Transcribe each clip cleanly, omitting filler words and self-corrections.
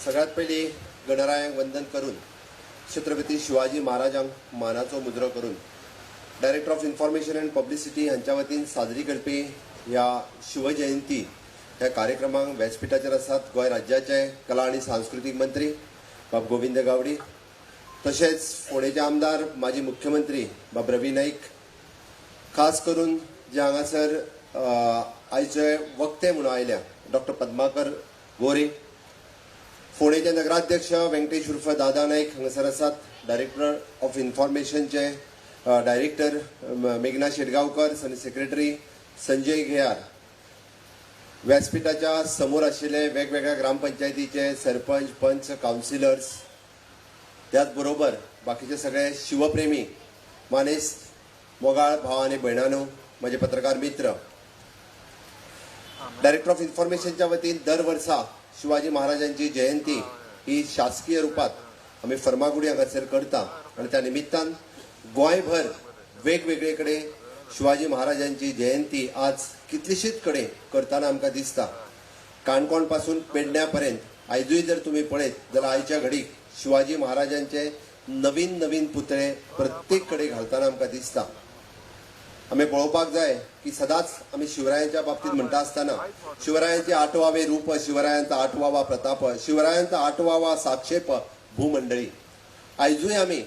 सगळ्यात पयलीं गणरायांक वंदन करून छत्रपती शिवाजी महाराजांक मानाचो मुजरो करून director of information and publicity हांच्या वतीन साजरी करपी ह्या शिवजयंती ह्या कार्यक्रमाक व्यासपीठाचेर आसात गोंय राज्याचे कला आनी सांस्कृतीक मंत्री बाब गोविंद गावडी, तशेंच फोंडेचे आमदार माजी मुख्यमंत्री बाब रवी नाईक, खास करून जे हांगासर आयचे वक्ते म्हणून आयल्या डॉक्टर पद्माकर गोरे, फोंडेचे नगराध्यक्ष वेंकटेश उर्फ दादा नाईक हांगासर आसात, डायरेक्टर ऑफ इन्फॉर्मेशनचे डायरेक्टर मेघना शेटगांवकर, सेक्रेटरी संजय घेयार, व्यासपीठाच्या समोर आशिल्ले वेगवेगळ्या ग्रामपंचायतीचे सरपंच, पंच, कावन्सिलर्स, त्याच बरोबर बाकीचे सगळे शिवप्रेमी मानेस्त मोगाळ भाव आनी भयणानो, माझे पत्रकार मित्र, डायरेक्टर ऑफ इन्फॉर्मेशनच्या वतीन दर वर्सा शिवाजी महाराजांची जयंती ही शासकीय रूपात आम्ही फर्मागुडी हांगासर करता आणि त्या निमित्तान गोंयभर वेगवेगळे कडेन शिवाजी महाराजांची जयंती आज कितलीशीच कडेन करताना आमकां दिसता. काणकोण पासून पेडण्या पर्यंत आयजूय जर तुम्ही पळयत जाल्यार आयच्या घडीक शिवाजी महाराजांचे नवीन नवीन पुतळे प्रत्येक कडेन घालताना आमकां दिसता. आम्ही पळोवपाक जाय की सदांच आम्ही शिवरायांच्या बाबतीत म्हणटा आसतना शिवरायांचे 8वावे रूप, शिवरायांचा 8वावा प्रताप, शिवरायांचा 8वावा साक्षेप भूमंडळी. आयजूय आम्ही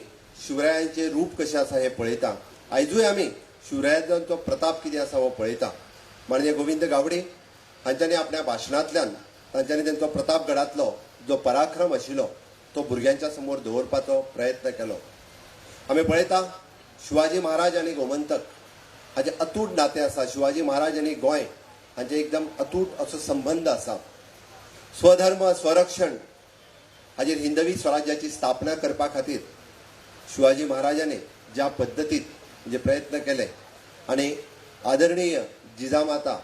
शिवरायांचे रूप कशें आसा हे पळयता, आयजूय आम्ही शिवरायांचो प्रताप कितें आसा हो पळयता. म्हणजे गोविंद गावडे हांच्यांनी आपल्या भाशणांतल्यान तांच्यांनी तांचो प्रतापगडांतलो जो पराक्रम आशिल्लो तो भुरग्यांच्या समोर दवरपाचो प्रयत्न केलो. आम्ही पळयता शिवाजी महाराज आनी गोमंतक हाचे अतूट नातें आसा. शिवाजी महाराज आनी गोंय हांचे एकदम अतूट असो संबंध आसा. स्वधर्म स्वरक्षण हाजेर हिंदवी स्वराज्याची स्थापना करपा खातीर शिवाजी महाराजांनी ज्या पद्दतीत म्हणजे प्रयत्न केले आणि आदरणीय जिजामाता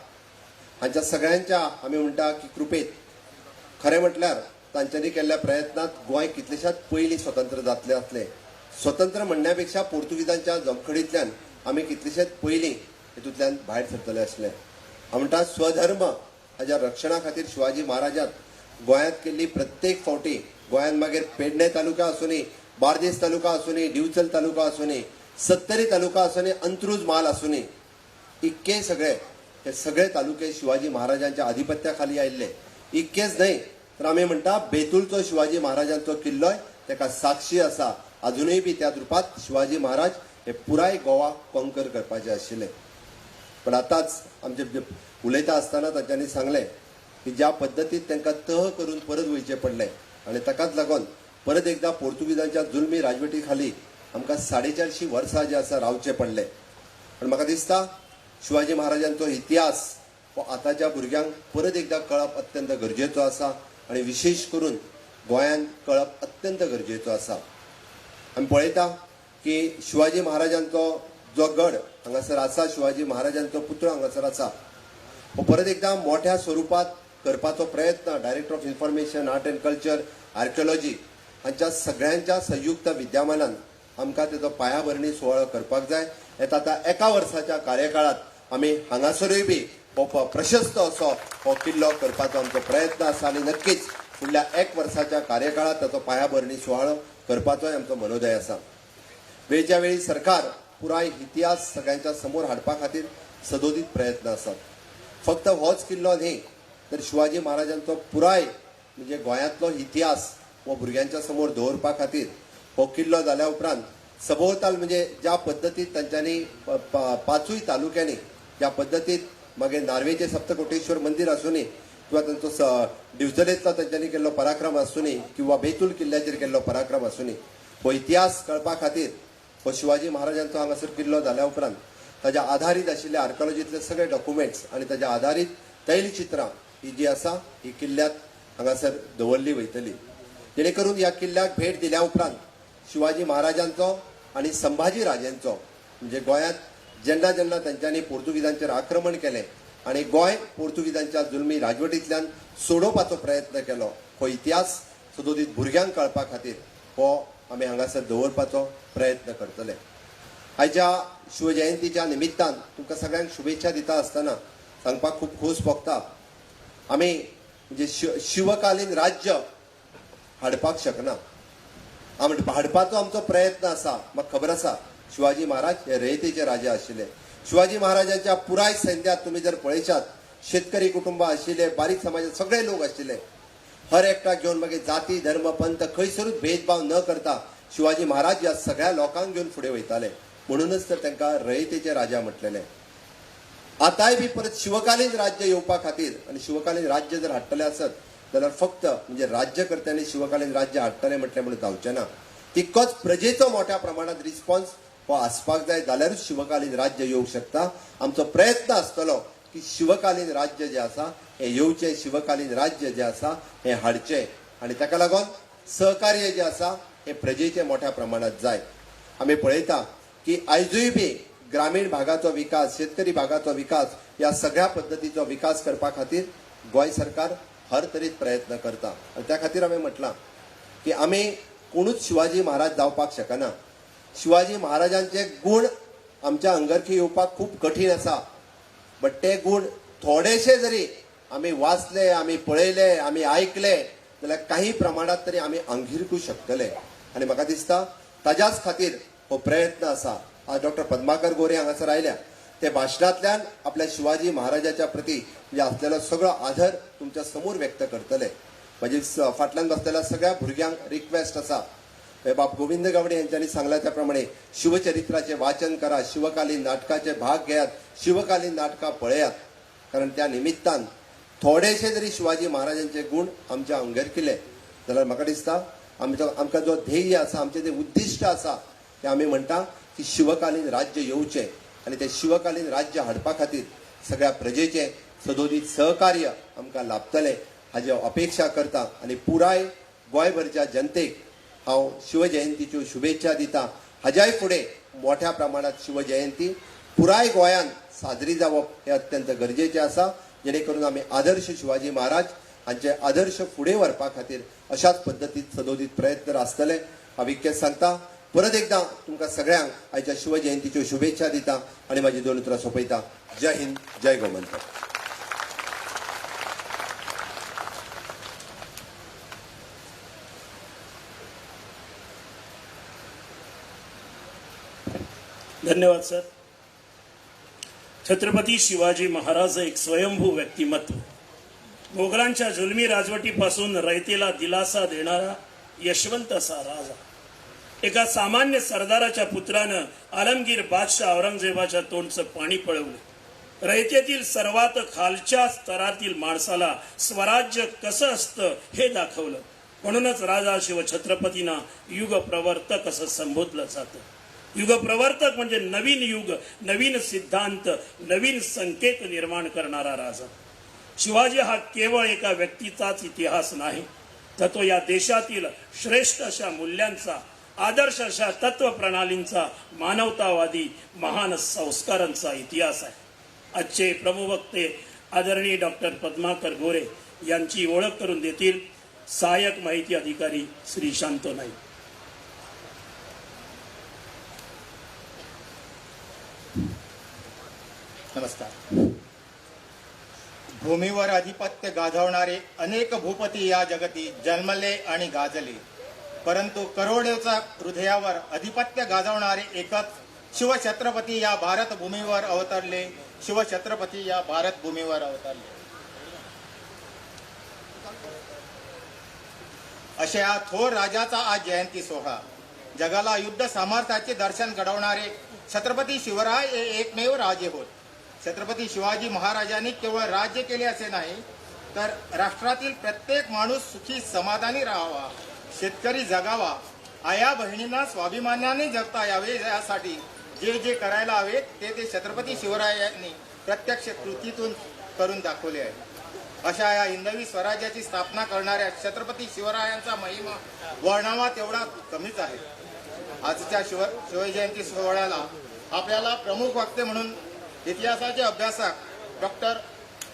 हांच्या सगळ्यांच्या आमी म्हणटा की कृपेत खरें म्हटल्यार तांच्यांनी केल्ल्या प्रयत्नात गोंय कितलेशाच पयलीं स्वतंत्र जातलें आसलें. स्वतंत्र म्हणण्यापेक्षा पोर्तुगीजांच्या जमखडींतल्यान आमी कितलेशेच पयलीं हितूंतल्यान भायर सरतले आसले. हांव म्हणटा स्वधर्म हाज्या रक्षणा खातीर शिवाजी महाराजान गोंयांत केल्ली प्रत्येक फावटी गोंयांत मागीर पेडणे तालुका आसूनी, बार्देस तालुका आसूनी, दिवचल तालुका आसूनी, सत्तरी तालुका आसूनी, अंत्रूज माल आसूनी, इतके सगळे हे सगळे तालुके शिवाजी महाराजांच्या आधिपत्या खाली आयिल्ले. इतकेच न्हय तर आमी म्हणटा बेतूलचो शिवाजी महाराजांचो किल्लोय ताका साक्षी आसा. अजूनय बी त्या रुपात शिवाजी महाराज हे पुराय गोवा कॉन्कर करपाचे आशिल्ले. पण आतांच आमचे उलयता आसतना तांच्यांनी सांगले की ज्या पद्दतीत तांकां तह करून परत वयचे पडले आणि ताकाच लागून परत एकदा पोर्तुगीजांच्या जुलमी राजवटी खाली आमकां 450 वर्सां जे आसा रावचे पडले. पण म्हाका दिसता शिवाजी महाराजांचो इतिहास हो आतांच्या भुरग्यांक परत एकदा कळप अत्यंत गरजेचो आसा आणि विशेष करून गोंयांत कळप अत्यंत गरजेचो आसा. आमी पळयता की शिवाजी महाराजांचो जो गड हांगासर आसा, शिवाजी महाराजांचो पुतळो हांगासर आसा, हो परत एकदा मोठ्या स्वरुपात करपाचो प्रयत्न director of information, art and culture, archaeology हांच्या सगळ्यांच्या संयुक्त विद्यमानान आमकां तेजो पायाभरणी सुवाळो करपाक जाय. येता आता एका वर्साच्या कार्यकाळात आमी हांगासरूय बी हो प्रशस्त असो हो किल्लो करपाचो आमचो प्रयत्न आसा आणि नक्कीच फुडल्या 1 वर्साच्या कार्यकाळात ताचो पायाभरणी सुवाळो करपाचोय आमचो मनोदय आसा. वेळच्या वेळी सरकार पुराय इतिहास सगळ्यांच्या समोर हाडपा खातीर सदोदीत प्रयत्न आसात. फक्त होच किल्लो न्ही तर शिवाजी महाराजांचो पुराय म्हणजे गोंयांतलो इतिहास हो भुरग्यांच्या समोर दवरपा खातीर हो किल्लो जाल्या उपरांत सभोवताल म्हणजे ज्या पद्दतीत तांच्यांनी 5 तालुक्यांनी ज्या पद्दतीत मागीर नार्वेचे सप्तकोटेश्वर मंदिर आसूनी किंवा तांचो दिवचलेंतलो तांच्यांनी केल्लो पराक्रम आसूनी किंवा बेतूल किल्ल्याचेर केल्लो पराक्रम आसूनी, हो इतिहास कळपा खातीर हो शिवाजी महाराजांचो हांगासर किल्लो जाल्या उपरांत ताच्या आधारीत आशिल्ले आर्किओलॉजीतले सगळे डॉक्युमेंट्स आणि ताच्या आधारीत तैलचित्रां ही जी आसा ही किल्ल्यात हांगासर दवरली वयतली. जेणे करून ह्या किल्ल्याक भेट दिल्या उपरांत शिवाजी महाराजांचो आणि संभाजी राजेंचो म्हणजे गोंयांत जेन्ना जेन्ना तांच्यांनी पोर्तुगीजांचेर आक्रमण केलें आणि गोंय पोर्तुगीजांच्या जुलमी राजवटींतल्यान सोडोवपाचो प्रयत्न केलो, हो इतिहास सदोदीत भुरग्यांक कळपा खातीर हो आमी हांगासर दवरपाचो प्रयत्न करतले. आयच्या शिवजयंतीच्या निमित्तान तुमकां सगळ्यांक शुभेच्छा दिता आसतना सांगपाक खूब खोस भोगता. आमी म्हणजे शिवकालीन राज्य हाडपाक शकना. हाडपाचो आमचो प्रयत्न आसा. म्हाका खबर आसा शिवाजी महाराज हे रयतेचे राजा आशिल्ले. शिवाजी महाराजांच्या पुराय सैन्यात तुम्ही जर पळयशात शेतकरी कुटुंब आशिल्ले, बारीक समाजाचे सगळे लोक आशिल्ले. हर एकटाक घेवन मागीर जाती धर्म पंथ खंयसरूच भेदभाव न करता शिवाजी महाराज ह्या सगळ्या लोकांक घेवन फुडें वयताले. म्हणूनच तर तांकां रयतेचे राजा म्हटलेले. आतांय बी परत शिवकालीन राज्य येवपा खातीर आनी शिवकालीन राज्य जर हाडटले आसत जाल्यार फक्त म्हणजे राज्यकर्त्यांनी शिवकालीन राज्य हाडटले म्हटलें म्हणून जावचें ना. तितकोच प्रजेचो मोठ्या प्रमाणात रिस्पॉन्स हो आसपाक जाय जाल्यारूच शिवकालीन राज्य येवंक शकता. आमचो प्रयत्न आसतलो की शिवकालीन राज्य जे आसा हे येवचें, शिवकालीन राज्य जे आसा हे हाडचें आनी ताका लागून सहकार्य जे आसा हे प्रजेचे मोठ्या प्रमाणात जाय. आमी पळयता की आयजूय बी ग्रामीण भागाचो विकास, शेतकरी भागाचो विकास या सगळ्या पद्दतीचो विकास करपा खातीर गोंय सरकार हर तरेत प्रयत्न करता. आनी त्या खातीर हांवें म्हटलां की आमी कोणूच शिवाजी महाराज जावपाक शकना. शिवाजी महाराजांचे गुण आमच्या अंगरखी येवपाक खूब कठीण आसा. बट ते गुण थोडेशे जरी आमी वाचले, आमी पळयले, आमी आयकले जाल्यार काही प्रमाणात तरी आमी अंगिरकू शकतले. आनी म्हाका दिसता ताज्याच खातीर हो प्रयत्न आसा. आज डॉक्टर पद्माकर गोरे हांगासर आयल्या. ते भाशणांतल्यान आपल्या शिवाजी महाराजाच्या प्रती म्हणजे असलेलो सगळो आदर तुमच्या समोर व्यक्त करतले. म्हणजे फाटल्यान बसलेल्या सगळ्या भुरग्यांक रिक्वेस्ट आसा, बाब गोविंद गावडे यांच्यानी सांगल्या त्या प्रमाणे शिवचरित्राचे वाचन करा, शिवकालीन नाटकाचे भाग घेयात, शिवकालीन नाटकां पळयात. कारण त्या निमित्तान थोडेशे जरी शिवाजी महाराजांचे गुण आमच्या अंगरकिले जाल्यार म्हाका दिसता आमकां जो ध्येय आसा, आमचें जें उद्दिश्ट आसा तें आमी म्हणटा की शिवकालीन राज्य येवचें आनी ते शिवकालीन राज्य हाडपा खातीर सगळ्या प्रजेचें सदोदीत सहकार्य आमकां लाभतलें हाची अपेक्षा करता. आनी पुराय गोंयभरच्या जनतेक हांव शिवजयंतीच्यो शुभेच्छा दिता. हाज्याय फुडें मोठ्या प्रमाणात शिवजयंती पुराय गोंयांत साजरी जावप हें अत्यंत गरजेचें आसा. जेणे करून आमी आदर्श शिवाजी महाराज हांचे आदर्श फुडें व्हरपा खातीर अशाच पद्दतीत सदोदीत प्रयत्न आसतले. हांव इतकेंच सांगता. परत एकदां तुमकां सगळ्यांक आयच्या शिवजयंतीच्यो शुभेच्छा दिता आनी म्हाजी दोन उतरां सोंपयता. जय हिंद, जय गोमंतक. धन्यवाद सर. छत्रपती शिवाजी महाराज एक स्वयंभू व्यक्तिमत्व. मोगलांच्या जुलमी राजवटीपासून रयतेला दिलासा देणारा यशवंत असा राजा. एका सामान्य सरदाराच्या पुत्रानं आलमगीर बादशाह औरंगजेबाच्या तोंडचं पाणी पळवलं. रयतेतील सर्वात खालच्या स्तरातील माणसाला स्वराज्य कसं असतं हे दाखवलं. म्हणूनच राजा शिवछत्रपतींना युग प्रवर्तक असं संबोधलं जातं. युग प्रवर्तक म्हणजे नवीन युग, नवीन सिद्धांत, नवीन संकेत निर्माण करणारा राजा. शिवाजी हा केवळ एका व्यक्तीचाच इतिहास नाही, तर तो या देशातील श्रेष्ठ अशा मूल्यांचा, आदर्श अशा तत्व प्रणालींचा, मानवतावादी महान संस्कारांचा इतिहास आहे. आजचे प्रमुखवक्ते आदरणीय डॉक्टर पद्माकर गोरे यांची ओळख करून देतील सहाय्यक माहिती अधिकारी श्री शांतो नाईक. नमस्कार. भूमीवर अधिपत्य गाजवणारे अनेक भूपती या जगती जन्मले आणि गाजले, परंतु करोडोच्या हृदयावर अधिपत्य गाजवणारे एकच शिवछत्रपती या भारत भूमीवर अवतरले. शिवछत्रपती या भारत भूमीवर अवतरले. अशा थोर राजाचा आज जयंती सोहळा. जगाला युद्ध सामर्थ्याचे दर्शन घडवणारे छत्रपती शिवराय हे एकमेव राजे होत. छत्रपती शिवाजी महाराजांनी केवळ राज्य केले असे नाही, तर राष्ट्रातील प्रत्येक माणूस सुखी समाधानी राहावा, शेतकरी जगावा, आया बहिणींना स्वाभिमानाने जगता यावे यासाठी जे जे करायला हवे ते छत्रपती शिवरायांनी प्रत्यक्ष कृतीतून करून दाखवले आहे. अशा या हिंदवी स्वराज्याची स्थापना करणाऱ्या छत्रपती शिवरायांचा महिमा वर्णावा तेवढा कमीच आहे. आजच्या शिवजयंती सोहळ्याला आपल्याला प्रमुख वक्ते म्हणून इतिहासाचे अभ्यासक डॉक्टर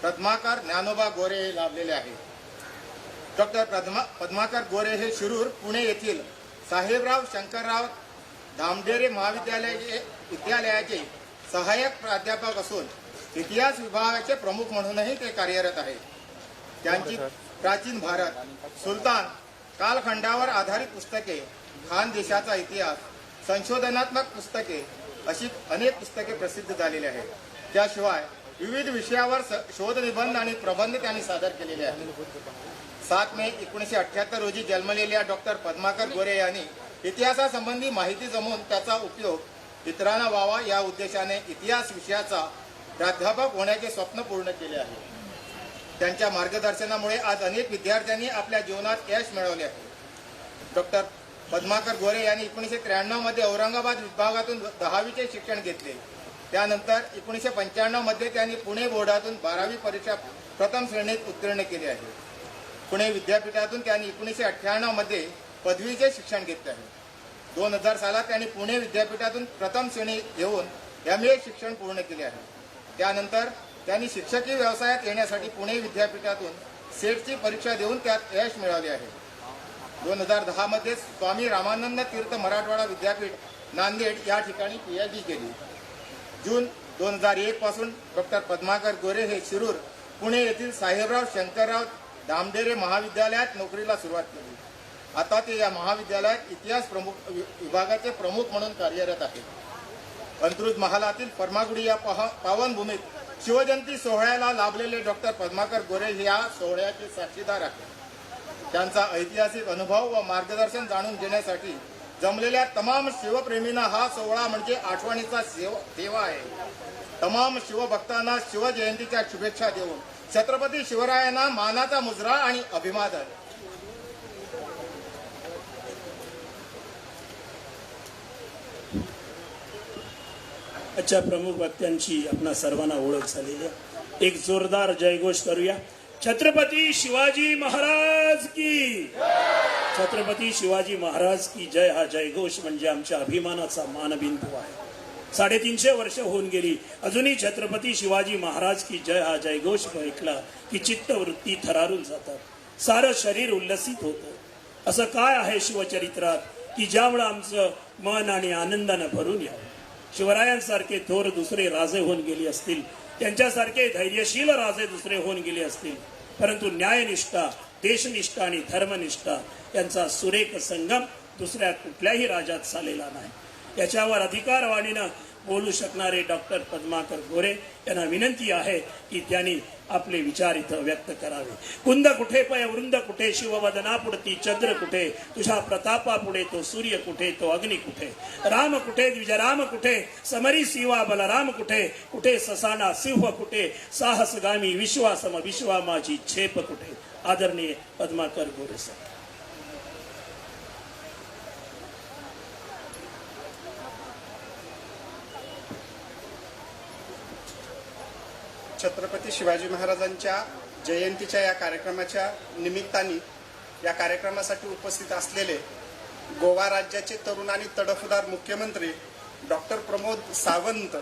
पद्माकर ज्ञानोबा गोरे हे लाभलेले आहेत. डॉक्टर पद्माकर गोरे हे शिरूर पुणे येथील साहेबराव शंकरराव धामडेरे महाविद्यालयाचे सहाय्यक प्राध्यापक असून इतिहास विभागाचे प्रमुख म्हणूनही ते कार्यरत आहेत. त्यांची प्राचीन भारत, सुलतान, कालखंडावर आधारित पुस्तके, खानदेशाचा इतिहास, संशोधनात्मक पुस्तके अशी अनेक पुस्तके प्रसिद्ध झालेली आहेत. त्याशिवाय विविध विषयावर शोध निबंध आणि प्रबंध त्यांनी सादर केलेले आहेत. 7 मे 1978 रोजी जन्मलेल्या डॉक्टर पद्माकर गोरे यांनी इतिहासासंबंधी माहिती जमवून त्याचा उपयोग इतरांना व्हावा या उद्देशाने इतिहास विषयाचा प्राध्यापक होण्याचे स्वप्न पूर्ण केले आहे. त्यांच्या मार्गदर्शनामुळे आज अनेक विद्यार्थ्यांनी आपल्या जीवनात यश मिळवले आहे. डॉक्टर पद्माकर गोरे यांनी 1993 मध्ये औरंगाबाद विभागातून 10वीचे शिक्षण घेतले. त्यानंतर 1995 मध्ये त्यांनी पुणे बोर्डातून 12वी परीक्षा प्रथम श्रेणीत उत्तीर्ण केली आहे. पुणे विद्यापीठातून त्यांनी 1998 मध्ये पदवीचे शिक्षण घेतले आहे. 2000 सालात त्यांनी पुणे विद्यापीठातून प्रथम श्रेणी घेऊन MA शिक्षण पूर्ण केले आहे. त्यानंतर त्यांनी शिक्षकी व्यवसायात येण्यासाठी पुणे विद्यापीठातून सेटची परीक्षा देऊन त्यात यश मिळवले आहे. 2010 मध्ये स्वामी रामानंद तीर्थ मराठवाडा विद्यापीठ नांदेड या ठिकाणी PhD केली. जून 2001 पासून डॉक्टर पद्माकर गोरे हे शिरूर, पुणे येथील साहेबराव शंकरराव दामडेरे महाविद्यालयात नोकरीला सुरुवात केली. आता ते या महाविद्यालयात इतिहास प्रमुख विभागाचे प्रमुख म्हणून कार्यरत आहेत. अंत्रुज महालातील फर्मागुडी या पावनभूमीत शिवजयंती सोहळ्याला लाभलेले डॉक्टर पद्माकर गोरे या सोहळ्याचे साक्षीदार आहेत. त्यांचा ऐतिहासिक अनुभव व मार्गदर्शन जाणून घेण्यासाठी जमलेल्या तमाम शिवप्रेमींना हा सोहळा म्हणजे आठवणीचा देवा आहे. तमाम शिवभक्तांना शिवजयंतीच्या शुभेच्छा देऊन छत्रपती शिवरायांना मानाचा मुजरा आणि अभिवादन. आजच्या प्रमुख वक्त्यांची आपणा सर्वांना ओळख झालेली आहे. एक जोरदार जयघोष करूया. छत्रपती शिवाजी महाराज की, छत्रपती शिवाजी महाराज की जय हा जयघोष म्हणजे आमच्या अभिमानाचा मानबिंदू आहे. 350 वर्ष होऊन गेली, अजूनही छत्रपती शिवाजी महाराज की जय हा जयघोष ऐकला की चित्तवृत्ती थरारून जातात, सारं शरीर उल्लसित होतं. असं काय आहे शिवचरित्रात की ज्यामुळे आमचं मन आणि आनंदानं भरून यावं. शिवरायांसारखे थोर दुसरे राजे होऊन गेले असतील, त्यांच्यासारखे धैर्यशील राजे दुसरे होऊन गेले असतील, परंतु न्यायनिष्ठा, देशनिष्ठा आणि धर्मनिष्ठा यांचा सुरेख संगम दुसऱ्या कुठल्याही राज्यात झालेला नाही. याच्यावर अधिकारवाणीनं बोलू शकणारे डॉक्टर पद्माकर गोरे यांना विनंती आहे की त्यांनी आपले विचार इथं व्यक्त करावे. कुंद कुठे पय वृंद कुठे, शिववदना पुढती चंद्र कुठे, तुझ्या प्रतापा पुढे तो सूर्य कुठे, तो अग्नी कुठे, राम कुठे द्विजराम कुठे, समरी शिवा बलराम कुठे, कुठे ससाना सिंह कुठे, साहसगामी विश्वासम विश्वा माझी छेप कुठे. आदरणीय पद्माकर गोरे साहेब. छत्रपती शिवाजी महाराजांच्या जयंतीच्या या कार्यक्रमाच्या निमित्ताने या कार्यक्रमासाठी उपस्थित असलेले गोवा राज्याचे तरुण आणि तडफदार मुख्यमंत्री डॉक्टर प्रमोद सावंत,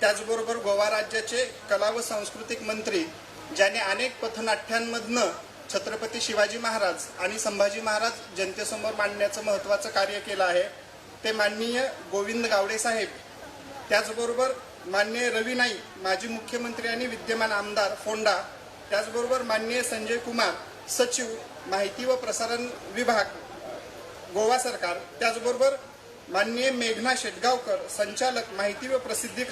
त्याचबरोबर गोवा राज्याचे कला व सांस्कृतिक मंत्री ज्याने अनेक पथनाट्यांमधनं छत्रपती शिवाजी महाराज आणि संभाजी महाराज जनतेसमोर मांडण्याचं महत्त्वाचं कार्य केलं आहे, ते माननीय गोविंद गावडे साहेब. त्याचबरोबर माननीय रवी नाईक, माजी मुख्यमंत्री आणि विद्यमान आमदार फोंडा. त्याचबरोबर माननीय संजय कुमार, सचिव माहिती व प्रसारण विभाग गोवा सरकार. त्याचबरोबर माननीय मेघना शेटगावकर, संचालक माहिती व प्रसिद्धी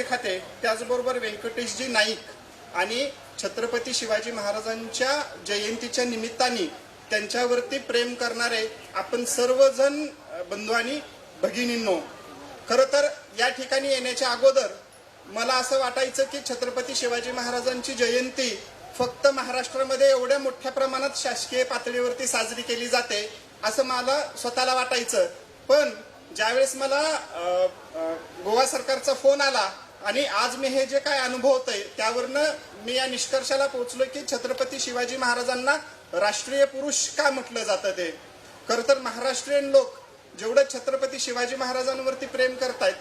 खाते. त्याचबरोबर व्यंकटेशजी नाईक आणि छत्रपती शिवाजी महाराजांच्या जयंतीच्या निमित्ताने त्यांच्यावरती प्रेम करणारे आपण सर्वजण बंधू आणि भगिनींनो, खरं तर या ठिकाणी येण्याच्या अगोदर मला असं वाटायचं की छत्रपती शिवाजी महाराजांची जयंती फक्त महाराष्ट्रामध्ये एवढ्या मोठ्या प्रमाणात शासकीय पातळीवरती साजरी केली जाते असं मला स्वतःला वाटायचं. पण ज्यावेळेस मला गोवा सरकारचा फोन आला आणि आज मी हे जे काय अनुभवतोय त्यावरनं मी या निष्कर्षाला पोहोचलोय की छत्रपती शिवाजी महाराजांना राष्ट्रीय पुरुष का म्हटलं जातं. ते खरं तर महाराष्ट्रीयन लोक जेवढं छत्रपती शिवाजी महाराजांवरती प्रेम करतायत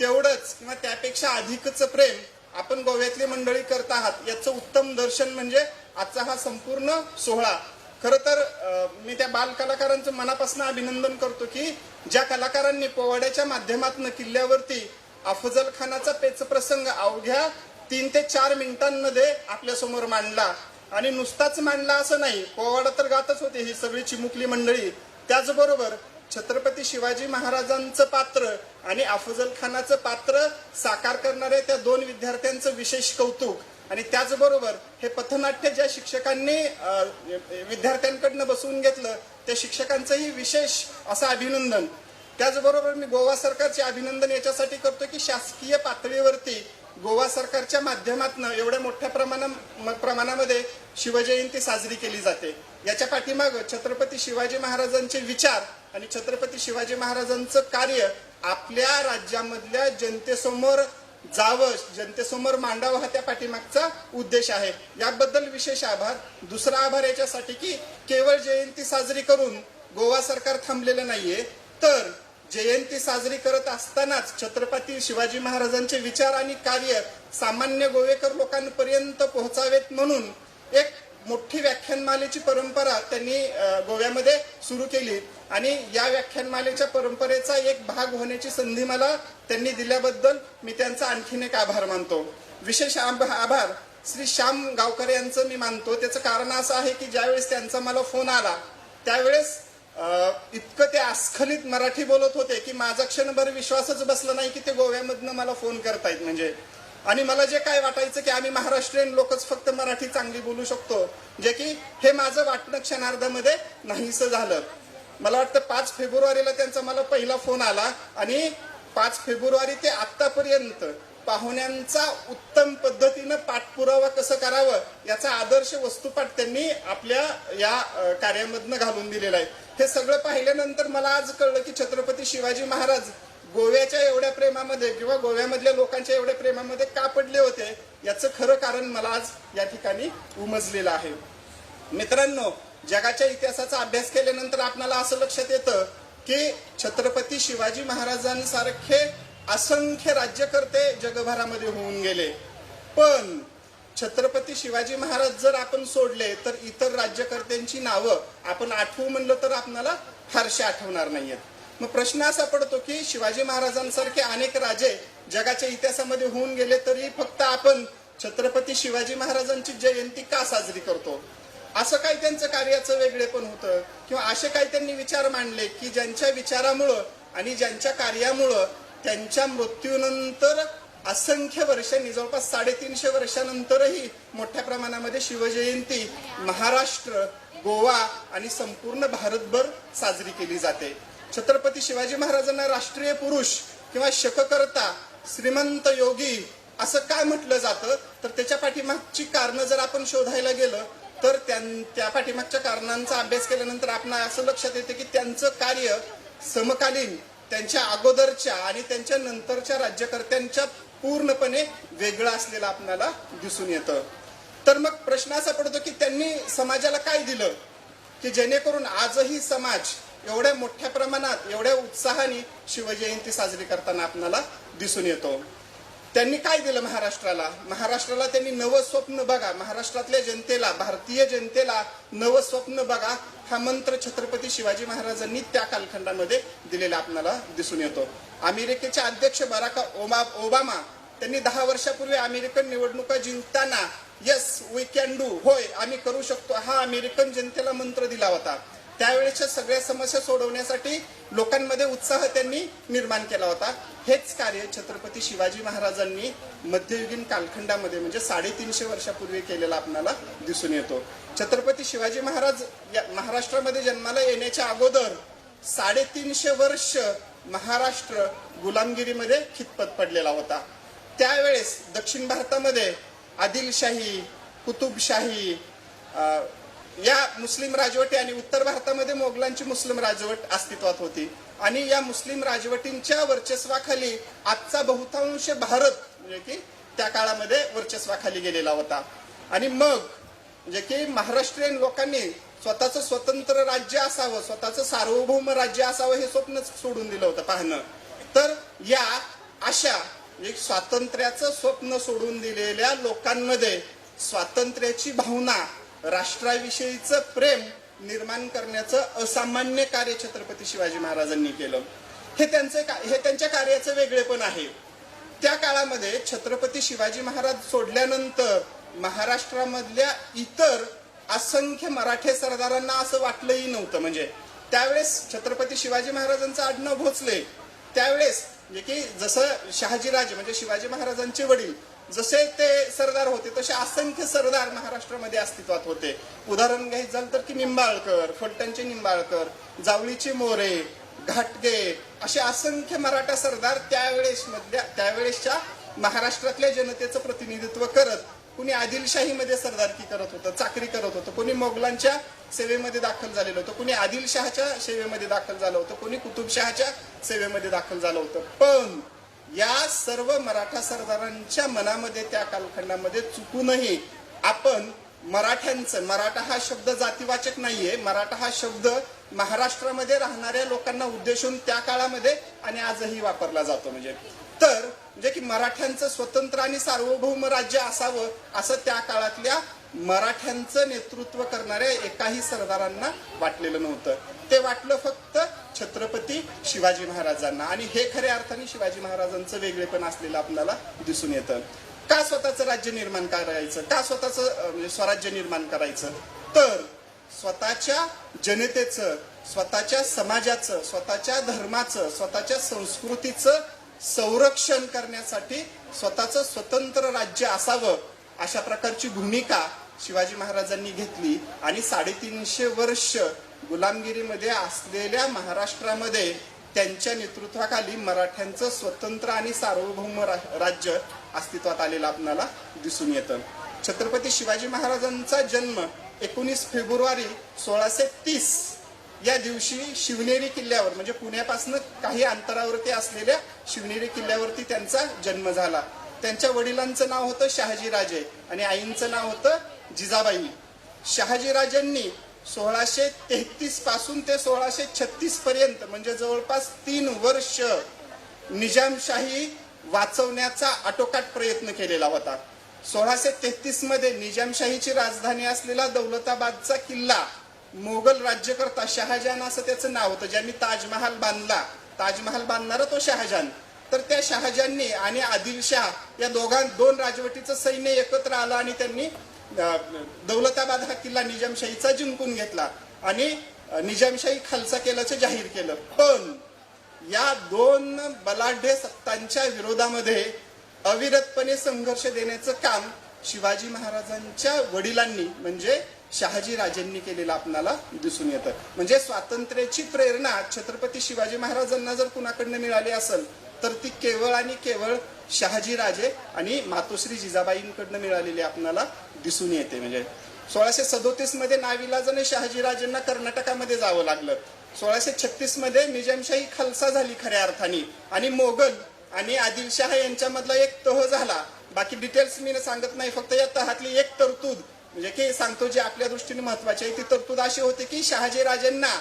तेवढंच किंवा त्यापेक्षा अधिकचं प्रेम आपण गोव्यातली मंडळी करत आहात, याचं उत्तम दर्शन म्हणजे आजचा हा संपूर्ण सोहळा. खरं तर मी त्या बाल कलाकारांचं मनापासून अभिनंदन करतो की ज्या कलाकारांनी पोवाड्याच्या माध्यमातून किल्ल्यावरती अफजल खानाचा पेच प्रसंग अवघ्या 3 ते 4 मिनिटांमध्ये आपल्या समोर मांडला. आणि नुसताच मांडला असं नाही, पोवाडा तर गातच होते ही सगळी चिमुकली मंडळी. त्याचबरोबर छत्रपती शिवाजी महाराजांचं पात्र आणि अफजल खानाचं पात्र साकार करणाऱ्या त्या दोन विद्यार्थ्यांचं विशेष कौतुक, आणि त्याचबरोबर हे पथनाट्य ज्या शिक्षकांनी विद्यार्थ्यांकडनं बसवून घेतलं त्या शिक्षकांचंही विशेष असं अभिनंदन. त्याचबरोबर मी गोवा सरकारचे अभिनंदन याच्यासाठी करतो की शासकीय पातळीवरती गोवा सरकारच्या माध्यमातून एवढ्या मोठ्या प्रमाणामध्ये शिवजयंती साजरी केली जाते. याच्या पाठीमाग छत्रपती शिवाजी महाराजांचे विचार आणि छत्रपती शिवाजी महाराजांचं कार्य आपल्या राज्यामधल्या जनतेसमोर जावं, जनतेसमोर मांडावं हा त्या पाठीमागचा उद्देश आहे. याबद्दल विशेष आभार. दुसरा आभार याच्यासाठी की केवळ जयंती साजरी करून गोवा सरकार थांबलेलं नाहीये, तर जयंती साजरी करत असतानाच छत्रपती शिवाजी महाराजांचे विचार आणि कार्य सामान्य गोवेकर लोकांपर्यंत पोहोचावेत म्हणून एक मोठी व्याख्यानमालेची परंपरा त्यांनी गोव्यामध्ये सुरू केली, आणि या व्याख्यानमालेच्या परंपरेचा एक भाग होण्याची संधी मला त्यांनी दिल्याबद्दल मी त्यांचा आणखीन एक आभार मानतो. विशेष आभार श्री श्याम गावकर यांचं मी मानतो. त्याचं कारण असं आहे की ज्यावेळेस त्यांचा मला फोन आला त्यावेळेस इतकं ते अस्खलित मराठी बोलत होते की माझा क्षणभर विश्वासच बसला नाही की ते गोव्यामधनं मला फोन करतायत म्हणजे. आणि मला जे काय वाटायचं की आम्ही महाराष्ट्रीयन लोकच फक्त मराठी चांगली बोलू शकतो, जे की हे माझं वाटणं क्षणार्धामध्ये नाहीसं झालं. मला वाटतं 5 फेब्रुवारीला त्यांचा मला पहिला फोन आला, आणि 5 फेब्रुवारी ते आतापर्यंत पाहुण्यांचा उत्तम पद्धतीनं पाठपुरावा कसं करावं याचा आदर्श वस्तुपाठ त्यांनी आपल्या या कार्यामधनं घालून दिलेला आहे. हे सगळं पाहिल्यानंतर मला आज कळलं की छत्रपती शिवाजी महाराज गोव्याच्या एवढ्या प्रेमामध्ये किंवा गोव्यामधल्या लोकांच्या एवढ्या प्रेमामध्ये का पडले होते याचं खरं कारण मला आज या ठिकाणी उमजलेलं आहे. मित्रांनो, जगाच्या इतिहासाचा अभ्यास केल्यानंतर आपल्याला असं लक्षात येतं की छत्रपती शिवाजी महाराजांसारखे असंख्य राज्यकर्ते जगभरामध्ये होऊन गेले, पण छत्रपती शिवाजी महाराज जर आपण सोडले तर इतर राज्यकर्त्यांची नावं आपण आठवू म्हणलं तर आपल्याला फारशी आठवणार नाहीयेत. मग प्रश्न असा पडतो की शिवाजी महाराजांसारखे अनेक राजे जगाच्या इतिहासामध्ये होऊन गेले तरी फक्त आपण छत्रपती शिवाजी महाराजांची जयंती का साजरी करतो? असं काही त्यांचं कार्याचं वेगळेपण होतं किंवा असे काही त्यांनी विचार मांडले की ज्यांच्या विचारामुळं आणि ज्यांच्या कार्यामुळं त्यांच्या मृत्यूनंतर असंख्य वर्षांनी जवळपास 350 वर्षानंतरही मोठ्या प्रमाणामध्ये शिवजयंती महाराष्ट्र, गोवा आणि संपूर्ण भारतभर साजरी केली जाते. छत्रपती शिवाजी महाराजांना राष्ट्रीय पुरुष किंवा शककर्ता, श्रीमंत योगी असं काय म्हटलं जातं तर त्याच्या पाठीमागची कारणं जर आपण शोधायला गेलं तर त्या पाठीमागच्या कारणांचा अभ्यास केल्यानंतर आपण असं लक्षात येते की त्यांचं कार्य समकालीन, त्यांच्या अगोदरच्या आणि त्यांच्या नंतरच्या राज्यकर्त्यांच्या पूर्णपणे वेगळं असलेलं आपल्याला दिसून येतं. तर मग प्रश्न असा पडतो की त्यांनी समाजाला काय दिलं की जेणेकरून आजही समाज एवढ्या मोठ्या प्रमाणात एवढ्या उत्साहाने शिवजयंती साजरी करताना आपल्याला दिसून येतो. त्यांनी काय दिलं महाराष्ट्राला? महाराष्ट्राला त्यांनी नवं स्वप्न बघा, महाराष्ट्रातल्या जनतेला, भारतीय जनतेला नवं स्वप्न बघा हा मंत्र छत्रपती शिवाजी महाराजांनी त्या कालखंडामध्ये दिलेला आपल्याला दिसून येतो. अमेरिकेचे अध्यक्ष बराक ओबामा त्यांनी 10 वर्षापूर्वी अमेरिकन निवडणुका जिंकताना येस वी कॅन डू, होय आम्ही करू शकतो, हा अमेरिकन जनतेला मंत्र दिला होता. त्यावेळेच्या सगळ्या समस्या सोडवण्यासाठी लोकांमध्ये उत्साह त्यांनी निर्माण केला होता. हेच कार्य छत्रपती शिवाजी महाराजांनी मध्ययुगीन कालखंडामध्ये म्हणजे 350 वर्षापूर्वी केलेला आपल्याला दिसून येतो. छत्रपती शिवाजी महाराज महाराष्ट्रामध्ये जन्माला येण्याच्या अगोदर 350 वर्ष महाराष्ट्र गुलामगिरीमध्ये खितपत पडलेला होता. त्यावेळेस दक्षिण भारतामध्ये आदिलशाही, कुतुबशाही या मुस्लिम राजवटी आणि उत्तर भारतामध्ये मोगलांची मुस्लिम राजवट अस्तित्वात होती, आणि या मुस्लिम राजवटींच्या वर्चस्वाखाली आजचा बहुतांश भारत म्हणजे की त्या काळामध्ये वर्चस्वाखाली गेलेला होता. आणि मग म्हणजे की महाराष्ट्रीयन लोकांनी स्वतःचं स्वतंत्र राज्य असावं, स्वतःचं सार्वभौम राज्य असावं हे स्वप्न सोडून दिलं होतं पाहणं. तर या अशा स्वातंत्र्याचं स्वप्न सोडून दिलेल्या लोकांमध्ये स्वातंत्र्याची भावना, राष्ट्राविषयीचं प्रेम निर्माण करण्याचं असामान्य कार्य छत्रपती शिवाजी महाराजांनी केलं. हे त्यांच्या कार्याचं वेगळेपण आहे. त्या काळामध्ये छत्रपती शिवाजी महाराज सोडल्यानंतर महाराष्ट्रामधल्या इतर असंख्य मराठे सरदारांना असं वाटलंही नव्हतं. म्हणजे त्यावेळेस छत्रपती शिवाजी महाराजांचं आडनाव भोसले, त्यावेळेस म्हणजे की जसं शहाजीराजे म्हणजे शिवाजी महाराजांचे वडील जसे ते सरदार होते तसे असंख्य सरदार महाराष्ट्रामध्ये अस्तित्वात होते. उदाहरण घ्यायचं झालं तर की निंबाळकर, फलटणचे निंबाळकर, जावळीचे मोरे, घाटगे असे असंख्य मराठा सरदार त्यावेळेसच्या महाराष्ट्रातल्या जनतेचं प्रतिनिधित्व करत, कुणी आदिलशाहीमध्ये सरदारकी करत होतं, चाकरी करत होतं, कोणी मोगलांच्या सेवेमध्ये दाखल झालेलं होतं, कोणी आदिलशहाच्या सेवेमध्ये दाखल झालं होतं, कोणी कुतुबशहाच्या सेवेमध्ये दाखल झालं होतं. पण या सर्व मराठा सरदारांच्या मनामध्ये त्या कालखंडामध्ये चुकूनही आपण मराठ्यांचं, मराठा हा शब्द जातीवाचक नाहीये, मराठा हा शब्द महाराष्ट्रामध्ये राहणाऱ्या लोकांना उद्देशून त्या काळामध्ये आणि आजही वापरला जातो. म्हणजे की मराठ्यांचं स्वतंत्र आणि सार्वभौम राज्य असावं असं त्या काळातल्या मराठ्यांचं नेतृत्व करणाऱ्या एकाही सरदारांना वाटलेलं नव्हतं. ते वाटलं फक्त छत्रपती शिवाजी महाराजांना. आणि हे खऱ्या अर्थाने शिवाजी महाराजांचं वेगळेपण असलेलं आपल्याला दिसून येतं. का स्वतःचं राज्य निर्माण करायचं, का स्वतःचं म्हणजे स्वराज्य निर्माण करायचं, तर स्वतःच्या जनतेचं, स्वतःच्या समाजाचं, स्वतःच्या धर्माचं, स्वतःच्या संस्कृतीचं संरक्षण करण्यासाठी स्वतःचं स्वतंत्र राज्य असावं अशा प्रकारची भूमिका शिवाजी महाराजांनी घेतली. आणि 350 वर्ष गुलामगिरीमध्ये असलेल्या महाराष्ट्रामध्ये त्यांच्या नेतृत्वाखाली मराठ्यांचं स्वतंत्र आणि सार्वभौम राज्य अस्तित्वात आलेलं आपल्याला दिसून येतं. छत्रपती शिवाजी महाराजांचा जन्म 19 फेब्रुवारी 1630 या दिवशी शिवनेरी किल्ल्यावर म्हणजे पुण्यापासून काही अंतरावरती असलेल्या शिवनेरी किल्ल्यावरती त्यांचा जन्म झाला. त्यांच्या वडिलांचं नाव होतं शहाजीराजे आणि आईंचं नाव होतं जिजाबाई. शहाजीराजांनी 1633 पासून ते 1636 पर्यंत म्हणजे जवळपास 3 वर्ष निजामशाही वाचवण्याचा आटोकाट प्रयत्न केलेला होता. 1633 मध्ये निजामशाहीची राजधानी असलेला दौलताबादचा किल्ला मोगल राज्यकर्ता शहाजहान असं त्याचं नाव होतं, ज्यांनी ताजमहाल बांधला, ताजमहाल बांधणारा तो शहाजहान. तर त्या शहाजहानने आणि आदिलशाह या दोन राजवटीचं सैन्य एकत्र आलं आणि त्यांनी दौलताबाद हा किल्ला निजामशाहीचा जिंकून घेतला आणि निजामशाही खालसा केल्याचं जाहीर केलं. पण या 2 बलाढ्य सत्तांच्या विरोधामध्ये अविरतपणे संघर्ष देण्याचं काम शिवाजी महाराजांच्या वडिलांनी म्हणजे शहाजीराजेंनी केलेलं आपल्याला दिसून येतं. म्हणजे स्वातंत्र्याची प्रेरणा छत्रपती शिवाजी महाराजांना जर कुणाकडनं मिळाली असेल तर ती केवळ आणि केवळ शहाजीराजे आणि मातोश्री जिजाबाईंकडनं मिळालेली आपल्याला दिसून येते. म्हणजे 1637 मध्ये नाविलाजाने शहाजीराजेंना कर्नाटकामध्ये जावं लागलं. 1636 मध्ये निजामशाही खालसा झाली खऱ्या अर्थाने आणि मोगल आणि आदिलशाह यांच्यामधला एक तह झाला. बाकी डिटेल्स मी सांगत नाही, फक्त या तहातली एक तरतूद म्हणजे की सांगतो जी आपल्या दृष्टीने महत्वाची आहे. ती तरतूद अशी होती की शहाजीराजेंना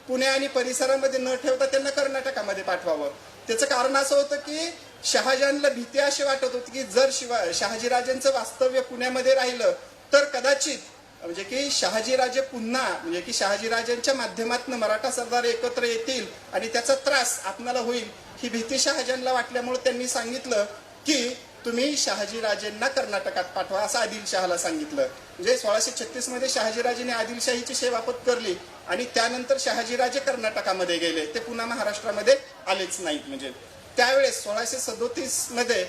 पुणे आणि परिसरामध्ये न ठेवता त्यांना कर्नाटकामध्ये पाठवावं. त्याचं कारण असं होतं की शहाजहानला भीती अशी वाटत होती की जर शहाजीराजेंचं वास्तव्य पुण्यामध्ये राहिलं तर कदाचित म्हणजे की शहाजीराजे पुन्हा म्हणजे की शहाजीराजांच्या माध्यमातून मराठा सरदार एकत्र येतील आणि त्याचा त्रास आपल्याला होईल ही भीती शहाजहानला वाटल्यामुळे त्यांनी सांगितलं की तुम्ही शहाजीराजेंना कर्नाटकात पाठवा असं आदिलशहाला सांगितलं. म्हणजे 1636 मध्ये शहाजीराजेने आदिलशाहीची सेवा पत्करली आणि त्यानंतर शहाजीराजे कर्नाटकामध्ये गेले, ते पुन्हा महाराष्ट्रामध्ये आलेच नाहीत. म्हणजे त्यावेळेस 1637 मध्ये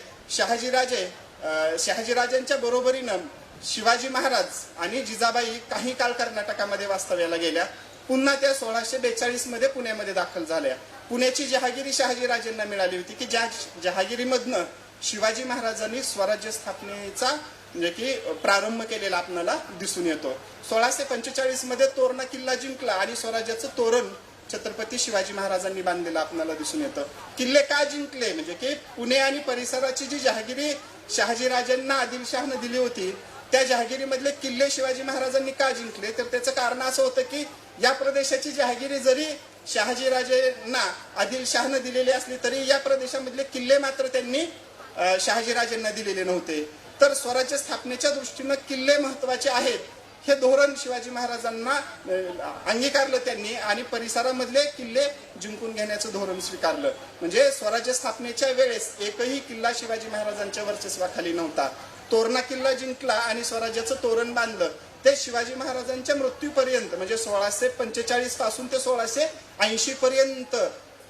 शहाजीराजांच्या बरोबरीनं शिवाजी महाराज आणि जिजाबाई काही काळ कर्नाटकामध्ये वास्तव्याला गेल्या. पुन्हा त्या 1642 मध्ये पुण्यामध्ये दाखल झाल्या. पुण्याची जहागिरी शहाजीराजेंना मिळाली होती की ज्या जहागिरीमधनं शिवाजी महाराजांनी स्वराज्य स्थापनेचा म्हणजे की प्रारंभ केलेला आपल्याला दिसून येतो. 1645 मध्ये तोरणा किल्ला जिंकला आणि स्वराज्याचं तोरण छत्रपती शिवाजी महाराजांनी बांधलेलं आपल्याला दिसून येतं. किल्ले का जिंकले म्हणजे की पुणे आणि परिसराची जी जहागिरी शहाजीराजांना आदिलशहानं दिली होती त्या जहागिरीमधले किल्ले शिवाजी महाराजांनी का जिंकले तर त्याचं कारण असं होतं की या प्रदेशाची जहागिरी जरी शहाजीराजेंना आदिलशहानं दिलेली असली तरी या प्रदेशामधले किल्ले मात्र त्यांनी शहाजीराजेंना दिलेले नव्हते. तर स्वराज्य स्थापनेच्या दृष्टीनं किल्ले महत्वाचे आहेत हे धोरण शिवाजी महाराजांना अंगीकारलं त्यांनी आणि परिसरामधले किल्ले जिंकून घेण्याचं धोरण स्वीकारलं. म्हणजे स्वराज्य स्थापनेच्या वेळेस एकही किल्ला शिवाजी महाराजांच्या वर्चस्वाखाली नव्हता. तोरणा किल्ला जिंकला आणि स्वराज्याचं तोरण बांधलं, ते शिवाजी महाराजांच्या मृत्यूपर्यंत म्हणजे 1645 पासून ते 1680 पर्यंत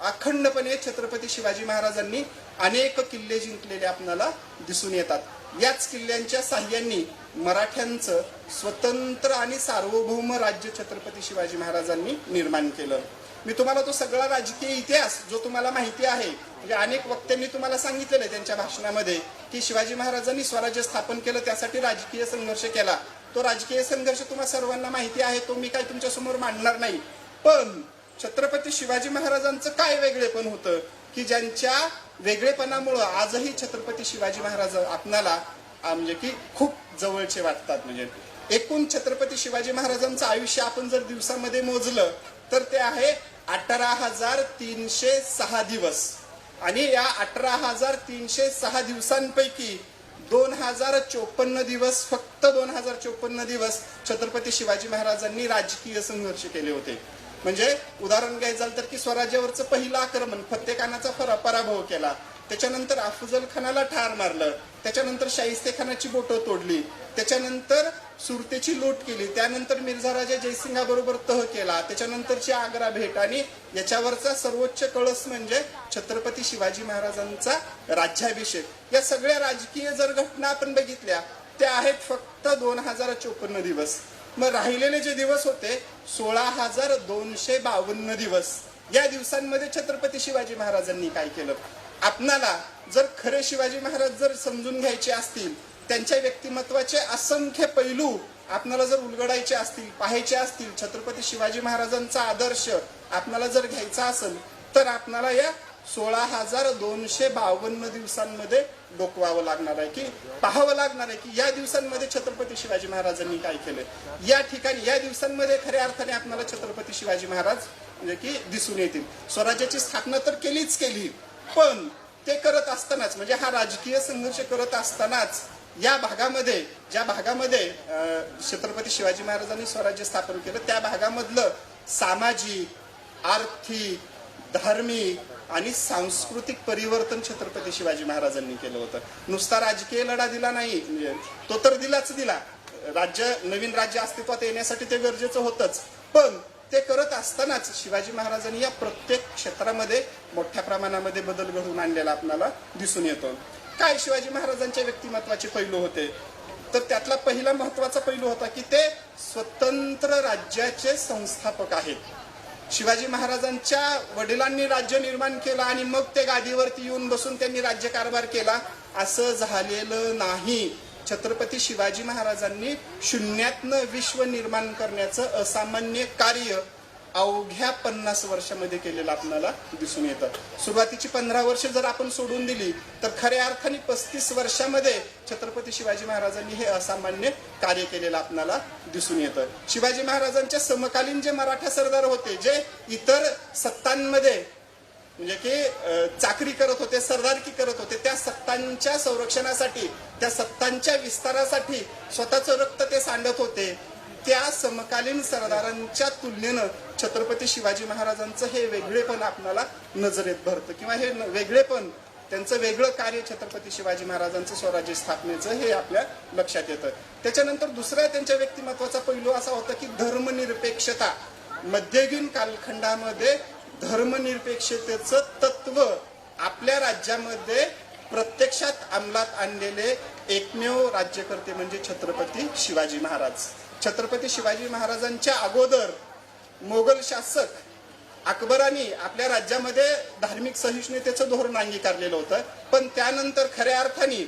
अखंडपणे छत्रपती शिवाजी महाराजांनी अनेक किल्ले जिंकलेले आपल्याला दिसून येतात. याच किल्ल्यांच्या साह्यांनी मराठ्यांचं स्वतंत्र आणि सार्वभौम राज्य छत्रपती शिवाजी महाराजांनी निर्माण केलं. मी तुम्हाला तो सगळा राजकीय इतिहास जो तुम्हाला माहिती आहे, म्हणजे अनेक वक्त्यांनी तुम्हाला सांगितलेलं आहे त्यांच्या भाषणामध्ये की शिवाजी महाराजांनी स्वराज्य स्थापन केलं, त्यासाठी राजकीय संघर्ष केला. तो राजकीय संघर्ष तुम्हा सर्वांना माहिती आहे, तो मी काय तुमच्या समोर मांडणार नाही. पण छत्रपती शिवाजी महाराजांचं काय वेगळेपण होतं की ज्यांच्या वेगळेपणामुळं आजही छत्रपती शिवाजी महाराज आपणाला म्हणजे की खूप जवळचे वाटतात. म्हणजे एकूण छत्रपती शिवाजी महाराजांचं आयुष्य आपण जर दिवसामध्ये मोजलं तर ते आहे 18,306 दिवस. आणि या 18,306 दिवसांपैकी 2054 दिवस, फक्त 2054 दिवस छत्रपती शिवाजी महाराजांनी राजकीय संघर्ष केले होते. म्हणजे उदाहरण घ्यायचं झालं तर की स्वराज्यावरचं पहिलं आक्रमण फत्तेखानाचा पराभव केला, त्याच्यानंतर अफजल खानाला ठार मारलं, त्याच्यानंतर शाहिस्ते खानाची बोटं तोडली, त्याच्यानंतर सुरतेची लूट केली, त्यानंतर मिर्झा राजा जयसिंगाबरोबर तह केला, त्याच्यानंतरची आग्रा भेट आणि याच्यावरचा सर्वोच्च कळस म्हणजे छत्रपती शिवाजी महाराजांचा राज्याभिषेक. या सगळ्या राजकीय जर घटना आपण बघितल्या त्या आहेत फक्त 2054 दिवस. मग राहिलेले जे दिवस होते 16,252 दिवस. या दिवसांमध्ये छत्रपती शिवाजी महाराजांनी काय केलं? आपणाला जर खरे शिवाजी महाराज जर समजून घ्यायचे असतील, त्यांच्या व्यक्तिमत्वाचे असंख्य पैलू आपणाला जर उलगडायचे असतील, पाहायचे असतील, छत्रपती शिवाजी महाराजांचा आदर्श आपणाला जर घ्यायचा असेल तर आपणाला या 16,252 दिवसांमध्ये डोकवावं लागणार आहे की पाहावं लागणार आहे की या दिवसांमध्ये छत्रपती शिवाजी महाराजांनी काय केलं. या ठिकाणी या दिवसांमध्ये खऱ्या अर्थाने आपल्याला छत्रपती शिवाजी महाराज म्हणजे की दिसून येतील. स्वराज्याची स्थापना तर केलीच केली, पण ते करत असतानाच म्हणजे हा राजकीय संघर्ष करत असतानाच या भागामध्ये ज्या भागामध्ये छत्रपती शिवाजी महाराजांनी स्वराज्य स्थापन केलं त्या भागामधलं सामाजिक, आर्थिक, धार्मिक आणि सांस्कृतिक परिवर्तन छत्रपती शिवाजी महाराजांनी केलं होतं. नुसता राजकीय लढा दिला नाही, म्हणजे तो तर दिलाच दिला, नवीन राज्य अस्तित्वात येण्यासाठी ते गरजेचं होतंच, पण ते करत असतानाच शिवाजी महाराजांनी या प्रत्येक क्षेत्रामध्ये मोठ्या प्रमाणामध्ये बदल घडवून आणलेला आपल्याला दिसून येतो. काय शिवाजी महाराजांच्या व्यक्तिमत्वाचे पैलू होते तर त्यातला पहिला महत्वाचा पैलू होता की ते स्वतंत्र राज्याचे संस्थापक आहेत. शिवाजी महाराजांच्या वडिलांनी राज्य निर्माण केलं आणि मग ते गादीवरती येऊन बसून त्यांनी राज्यकारभार केला असं झालेलं नाही. छत्रपती शिवाजी महाराजांनी शून्यातनं विश्व निर्माण करण्याचं असामान्य कार्य अवघ्या 50 वर्षामध्ये केलेलं आपल्याला दिसून येतं. सुरुवातीची 15 वर्ष जर आपण सोडून दिली तर खऱ्या अर्थाने 35 वर्षामध्ये छत्रपती शिवाजी महाराजांनी हे असामान्य कार्य केलेलं आपल्याला दिसून येतं. शिवाजी महाराजांच्या समकालीन जे मराठा सरदार होते, जे इतर सत्तांमध्ये म्हणजे की चाकरी करत होते, सरदारकी करत होते, त्या सत्तांच्या संरक्षणासाठी, त्या सत्तांच्या विस्तारासाठी स्वतःचं रक्त ते सांडत होते. त्या समकालीन सरदारांच्या तुलनेनं छत्रपती शिवाजी महाराजांचं हे वेगळेपण आपल्याला नजरेत भरतं किंवा हे वेगळेपण, त्यांचं वेगळं कार्य छत्रपती शिवाजी महाराजांचं स्वराज्य स्थापनेचं हे आपल्या लक्षात येतं. त्याच्यानंतर दुसरा त्यांच्या व्यक्तिमत्वाचा पैलू असा होता की धर्मनिरपेक्षता. मध्ययुगीन कालखंडामध्ये धर्मनिरपेक्षतेचं तत्व आपल्या राज्यामध्ये प्रत्यक्षात अंमलात आणलेले एकमेव राज्यकर्ते म्हणजे छत्रपती शिवाजी महाराज. छत्रपती शिवाजी महाराजांच्या अगोदर मोगल शासक अकबराने आपल्या राज्यामध्ये धार्मिक सहिष्णुतेचं धोरण अंगीकारलेलं होतं, पण त्यानंतर खऱ्या अर्थाने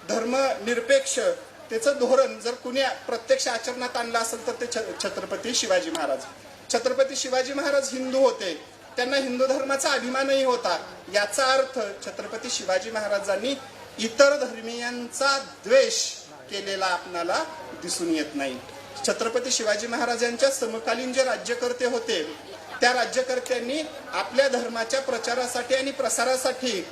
धर्मनिरपेक्ष त्याचं धोरण जर कुणी प्रत्यक्ष आचरणात आणलं असेल तर ते छत्रपती शिवाजी महाराज. छत्रपती शिवाजी महाराज हिंदू होते, त्यांना हिंदू धर्माचा अभिमानही होता. याचा अर्थ छत्रपती शिवाजी महाराजांनी इतर धर्मीयांचा द्वेष केलेला आपणाला दिसून येत नाही. छत्रपती शिवाजी महाराजांच्या समकालीन जे राज्यकर्ते होते त्या राज्यकर्त्यांनी आपल्या धर्माच्या प्रचारासाठी आणि प्रसारासाठी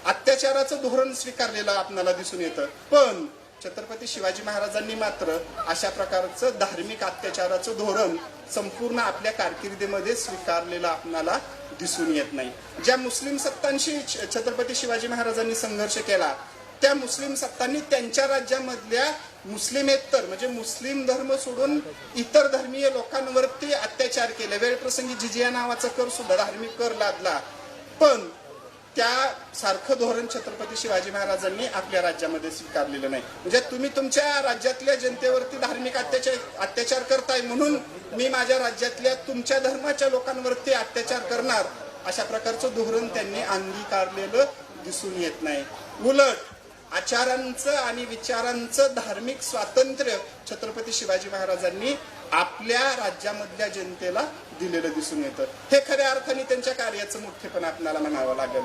अत्याचाराचं धोरण स्वीकारलेलं आपल्याला दिसून येतं, पण छत्रपती शिवाजी महाराजांनी मात्र अशा प्रकारचं धार्मिक अत्याचाराचं धोरण संपूर्ण आपल्या कारकिर्दीमध्ये स्वीकारलेलं आपल्याला दिसून येत नाही. ज्या मुस्लिम सत्तांशी छत्रपती शिवाजी महाराजांनी संघर्ष केला त्या मुस्लिम सत्तांनी त्यांच्या राज्यामधल्या मुस्लिमेतर म्हणजे मुस्लिम धर्म सोडून इतर धर्मीय लोकांवरती अत्याचार केले. वेळप्रसंगी जिजिया नावाचा कर सुद्धा धार्मिक कर लादला. पण त्या सारखं धोरण छत्रपती शिवाजी महाराजांनी आपल्या राज्यामध्ये स्वीकारलेलं नाही. म्हणजे तुम्ही तुमच्या राज्यातल्या जनतेवरती धार्मिक अत्याचार करताय म्हणून मी माझ्या राज्यातल्या तुमच्या धर्माच्या लोकांवरती अत्याचार करणार, अशा प्रकारचं धोरण त्यांनी अंगीकारलेलं दिसून येत नाही. उलट आचारांचं आणि विचारांचं धार्मिक स्वातंत्र्य छत्रपती शिवाजी महाराजांनी आपल्या राज्यामधल्या जनतेला दिलेलं दिसून येतं. हे खऱ्या अर्थाने त्यांच्या कार्याचं मुख्यपण आपल्याला म्हणावं लागेल.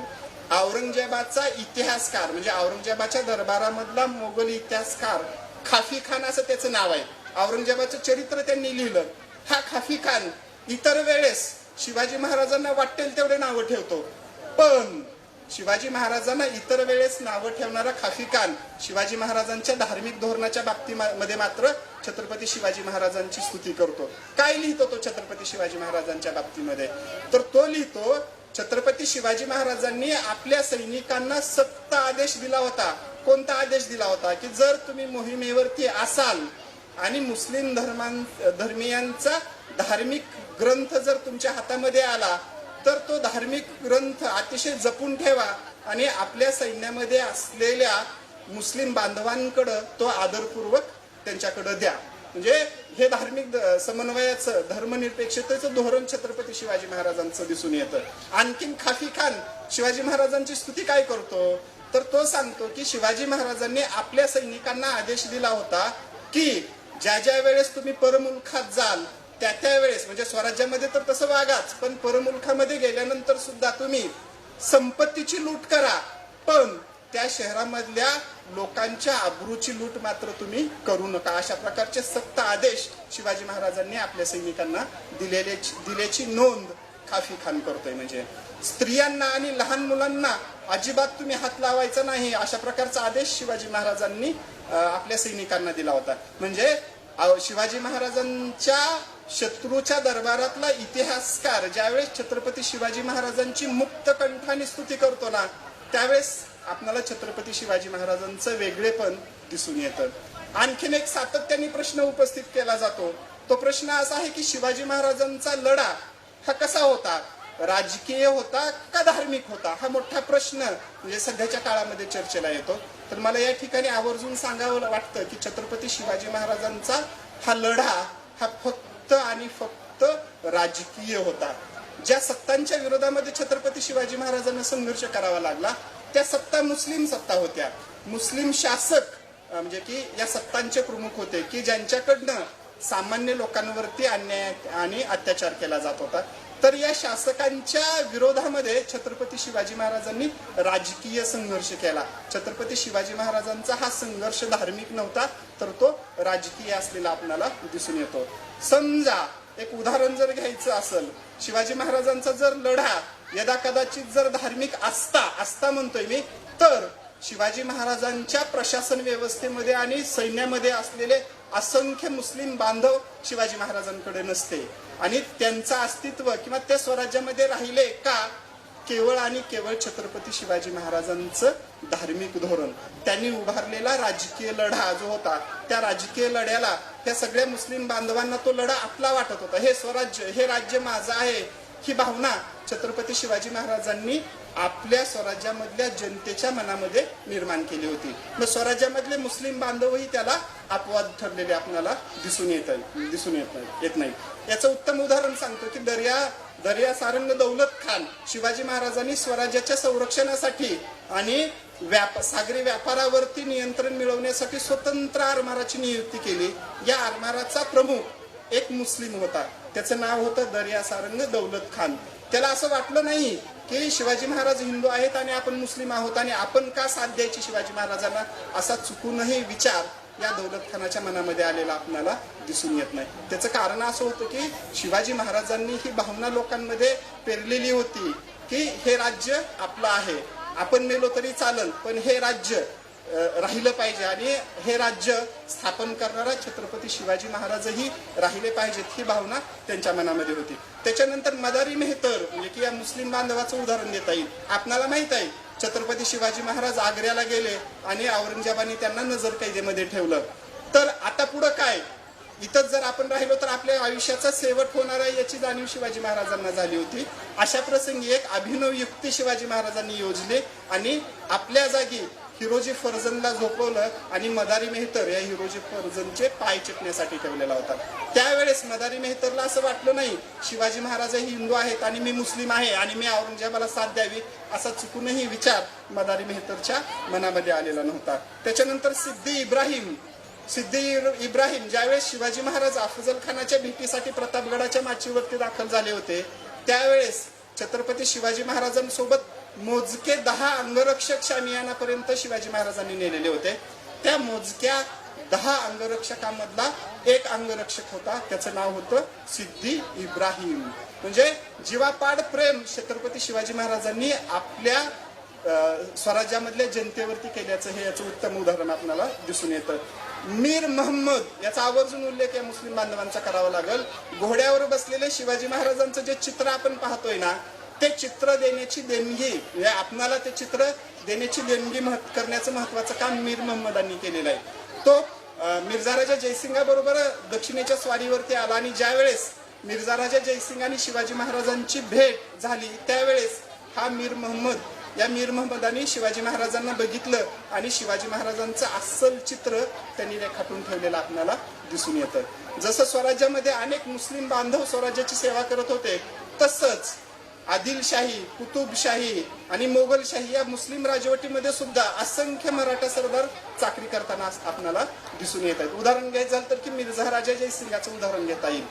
औरंगजेबाचा इतिहासकार म्हणजे औरंगजेबाच्या दरबारामधला मोगल इतिहासकार खाफी खान असं त्याचं नाव आहे. औरंगजेबाचं चरित्र त्यांनी लिहिलं. हा खाफी खान इतर वेळेस शिवाजी महाराजांना वाटेल तेवढे नावं ठेवतो, पण शिवाजी महाराजांना इतर वेळेस नावं ठेवणारा खाफी खान शिवाजी महाराजांच्या धार्मिक धोरणाच्या बाबतीमध्ये मात्र छत्रपती शिवाजी महाराजांची स्तुती करतो. काय लिहितो तो छत्रपती शिवाजी महाराजांच्या बाबतीमध्ये? तर तो लिहितो, छत्रपती शिवाजी महाराजांनी आपल्या सैनिकांना सक्त आदेश दिला होता. कोणता आदेश दिला होता? की जर तुम्ही मोहिमेवरती असाल आणि मुस्लिम धर्मीयांचा धार्मिक ग्रंथ जर तुमच्या हातामध्ये आला तर तो धार्मिक ग्रंथ अतिशय जपून ठेवा आणि आपल्या सैन्यामध्ये असलेल्या मुस्लिम बांधवांकडे तो आदरपूर्वक त्यांच्याकडे द्या. म्हणजे हे धार्मिक समन्वयाचं धर्मनिरपेक्षतेचं धोरण छत्रपती शिवाजी महाराजांचं दिसून येतं. आणखीन खाफी खान शिवाजी महाराजांची स्तुती काय करतो? तर तो सांगतो की शिवाजी महाराजांनी आपल्या सैनिकांना आदेश दिला होता की ज्या ज्या वेळेस तुम्ही परमुलखात जाल त्या वेळेस म्हणजे स्वराज्यामध्ये तर तसं वागाच, पण परमुलखामध्ये गेल्यानंतर सुद्धा तुम्ही संपत्तीची लूट करा, पण त्या शहरामधल्या लोकांच्या अब्रूची लूट मात्र तुम्ही करू नका. अशा प्रकारचे सक्त आदेश शिवाजी महाराजांनी आपल्या सैनिकांना दिल्याची नोंद खाफी खान करतोय. म्हणजे स्त्रियांना आणि लहान मुलांना अजिबात तुम्ही हात लावायचा नाही, अशा प्रकारचा आदेश शिवाजी महाराजांनी आपल्या सैनिकांना दिला होता. म्हणजे शिवाजी महाराजांच्या शत्रूच्या दरबारातला इतिहासकार ज्यावेळेस छत्रपती शिवाजी महाराजांची मुक्त कंठाने स्तुती करतो ना, त्यावेळेस आपल्याला छत्रपती शिवाजी महाराजांचं वेगळेपण दिसून येतं. आणखीन एक सातत्याने प्रश्न उपस्थित केला जातो. तो प्रश्न असा आहे की शिवाजी महाराजांचा लढा हा कसा होता? राजकीय होता का धार्मिक होता? हा मोठा प्रश्न म्हणजे सध्याच्या काळामध्ये चर्चेला येतो. तर मला या ठिकाणी आवर्जून सांगावं वाटतं की छत्रपती शिवाजी महाराजांचा हा लढा हा फक्त आणि फक्त राजकीय होता. ज्या सत्तांच्या विरोधामध्ये छत्रपती शिवाजी महाराजांना संघर्ष करावा लागला त्या सत्ता मुस्लिम सत्ता होत्या. मुस्लिम शासक म्हणजे की या सत्तांचे प्रमुख होते की ज्यांच्याकडनं सामान्य लोकांवरती अन्याय आणि अत्याचार केला जात होता. तर या शासकांच्या विरोधामध्ये छत्रपती शिवाजी महाराजांनी राजकीय संघर्ष केला. छत्रपती शिवाजी महाराजांचा हा संघर्ष धार्मिक नव्हता तर तो राजकीय असलेला आपल्याला दिसून येतो. समजा एक उदाहरण जर घ्यायचं असेल, शिवाजी महाराजांचा जर लढा यदा कदाचित जर धार्मिक असता म्हणतोय मी, तर शिवाजी महाराजांच्या प्रशासन व्यवस्थेमध्ये आणि सैन्यामध्ये असलेले असंख्य मुस्लिम बांधव शिवाजी महाराजांकडे नसते आणि त्यांचं अस्तित्व किंवा त्या स्वराज्यामध्ये राहिले का? केवळ आणि केवळ छत्रपती शिवाजी महाराजांचं धार्मिक धोरण, त्यांनी उभारलेला राजकीय लढा जो होता, त्या राजकीय लढ्याला त्या सगळ्या मुस्लिम बांधवांना तो लढा आपला वाटत होता. हे स्वराज्य, हे राज्य माझं आहे, ही भावना छत्रपती शिवाजी महाराजांनी आपल्या स्वराज्यामधल्या जनतेच्या मनामध्ये निर्माण केली होती. मग स्वराज्यामधले मुस्लिम बांधवही त्याला अपवाद ठरलेले आपल्याला दिसून येत नाही. याचं उत्तम उदाहरण सांगतो की दर्या सारंग दौलत खान शिवाजी महाराजांनी स्वराज्याच्या संरक्षणासाठी आणि सागरी व्यापारावरती नियंत्रण मिळवण्यासाठी स्वतंत्र आरमाराची नियुक्ती केली. या आरमाराचा प्रमुख एक मुस्लिम होता, त्याचं नाव होतं दर्या सारंग दौलत खान. त्याला असं वाटलं नाही की शिवाजी महाराज हिंदू आहेत आणि आपण मुस्लिम आहोत आणि आपण का साथ द्यायची शिवाजी महाराजांना, असा चुकूनही विचार या दौलत खानाच्या मनामध्ये आलेला आपल्याला दिसून येत नाही. त्याचं कारण असं होतं की शिवाजी महाराजांनी ही भावना लोकांमध्ये पेरलेली होती की हे राज्य आपलं आहे, आपण मेलो तरी चालेल, पण हे राज्य राहिलं पाहिजे आणि हे राज्य स्थापन करणारा छत्रपती शिवाजी महाराजही राहिले पाहिजेत ही भावना त्यांच्या मनामध्ये होती. त्याच्यानंतर मदारी मेहतर म्हणजे की या मुस्लिम बांधवाचं उदाहरण देता येईल. आपणाला माहित आहे छत्रपती शिवाजी महाराज आग्र्याला गेले आणि औरंगजेबाने त्यांना नजरकैदेमध्ये ठेवलं. तर आता पुढं काय, इथंच जर आपण राहिलो तर आपल्या आयुष्याचा शेवट होणार आहे याची जाणीव शिवाजी महाराजांना झाली होती. अशा प्रसंगी एक अभिनव युक्ती शिवाजी महाराजांनी योजली आणि आपल्या जागी हिरोजी फर्जनला झोपवलं आणि मदारी मेहतर या हिरोजी फर्जनचे पाय चिटण्यासाठी ठेवलेला होता. त्यावेळेस मदारी मेहतरला असं वाटलं नाही शिवाजी महाराज हिंदू आहेत आणि मी मुस्लिम आहे आणि मी औरंगजेबाला साथ द्यावी असा चुकूनही विचार मदारी मेहतरच्या मनामध्ये आलेला नव्हता. त्याच्यानंतर सिद्दी इब्राहिम ज्यावेळेस शिवाजी महाराज अफजल खानाच्या भेटीसाठी प्रतापगडाच्या माचीवरती दाखल झाले होते त्यावेळेस छत्रपती शिवाजी महाराजांसोबत मोजके 10 अंगरक्षक शामियानापर्यंत शिवाजी महाराजांनी नेलेले होते. त्या मोजक्या 10 अंगरक्षकांमधला एक अंगरक्षक होता, त्याचं नाव होतं सिद्दी इब्राहिम. म्हणजे जीवापाड प्रेम छत्रपती शिवाजी महाराजांनी आपल्या स्वराज्यामधल्या जनतेवरती केल्याचं हे याचं उत्तम उदाहरण आपल्याला दिसून येतं. मीर महम्मद याचा आवर्जून उल्लेख या मुस्लिम बांधवांचा करावा लागेल. घोड्यावर बसलेले शिवाजी महाराजांचं जे चित्र आपण पाहतोय ना ते चित्र देण्याची देणगी म्हणजे आपणाला ते चित्र देण्याची देणगी करण्याचं महत्वाचं काम मीर महम्मदांनी केलेलं आहे. तो मिर्झा राजा जयसिंगाबरोबर दक्षिणेच्या स्वारीवरती आला आणि ज्यावेळेस मिर्झा राजा जयसिंग आणि शिवाजी महाराजांची भेट झाली त्यावेळेस हा मीर महम्मदांनी शिवाजी महाराजांना बघितलं आणि शिवाजी महाराजांचं अस्सल चित्र त्यांनी रेखाटून ठेवलेलं आपल्याला दिसून येतं. जसं स्वराज्यामध्ये अनेक मुस्लिम बांधव स्वराज्याची सेवा करत होते तसंच आदिलशाही, कुतुबशाही आणि मोगलशाही या मुस्लिम राजवटीमध्ये सुद्धा असंख्य मराठा सरदार चाकरी करताना आपल्याला दिसून येत आहेत. उदाहरण घ्यायचं झालं तर की मिर्झा राजा जयसिंगाचं उदाहरण घेता येईल.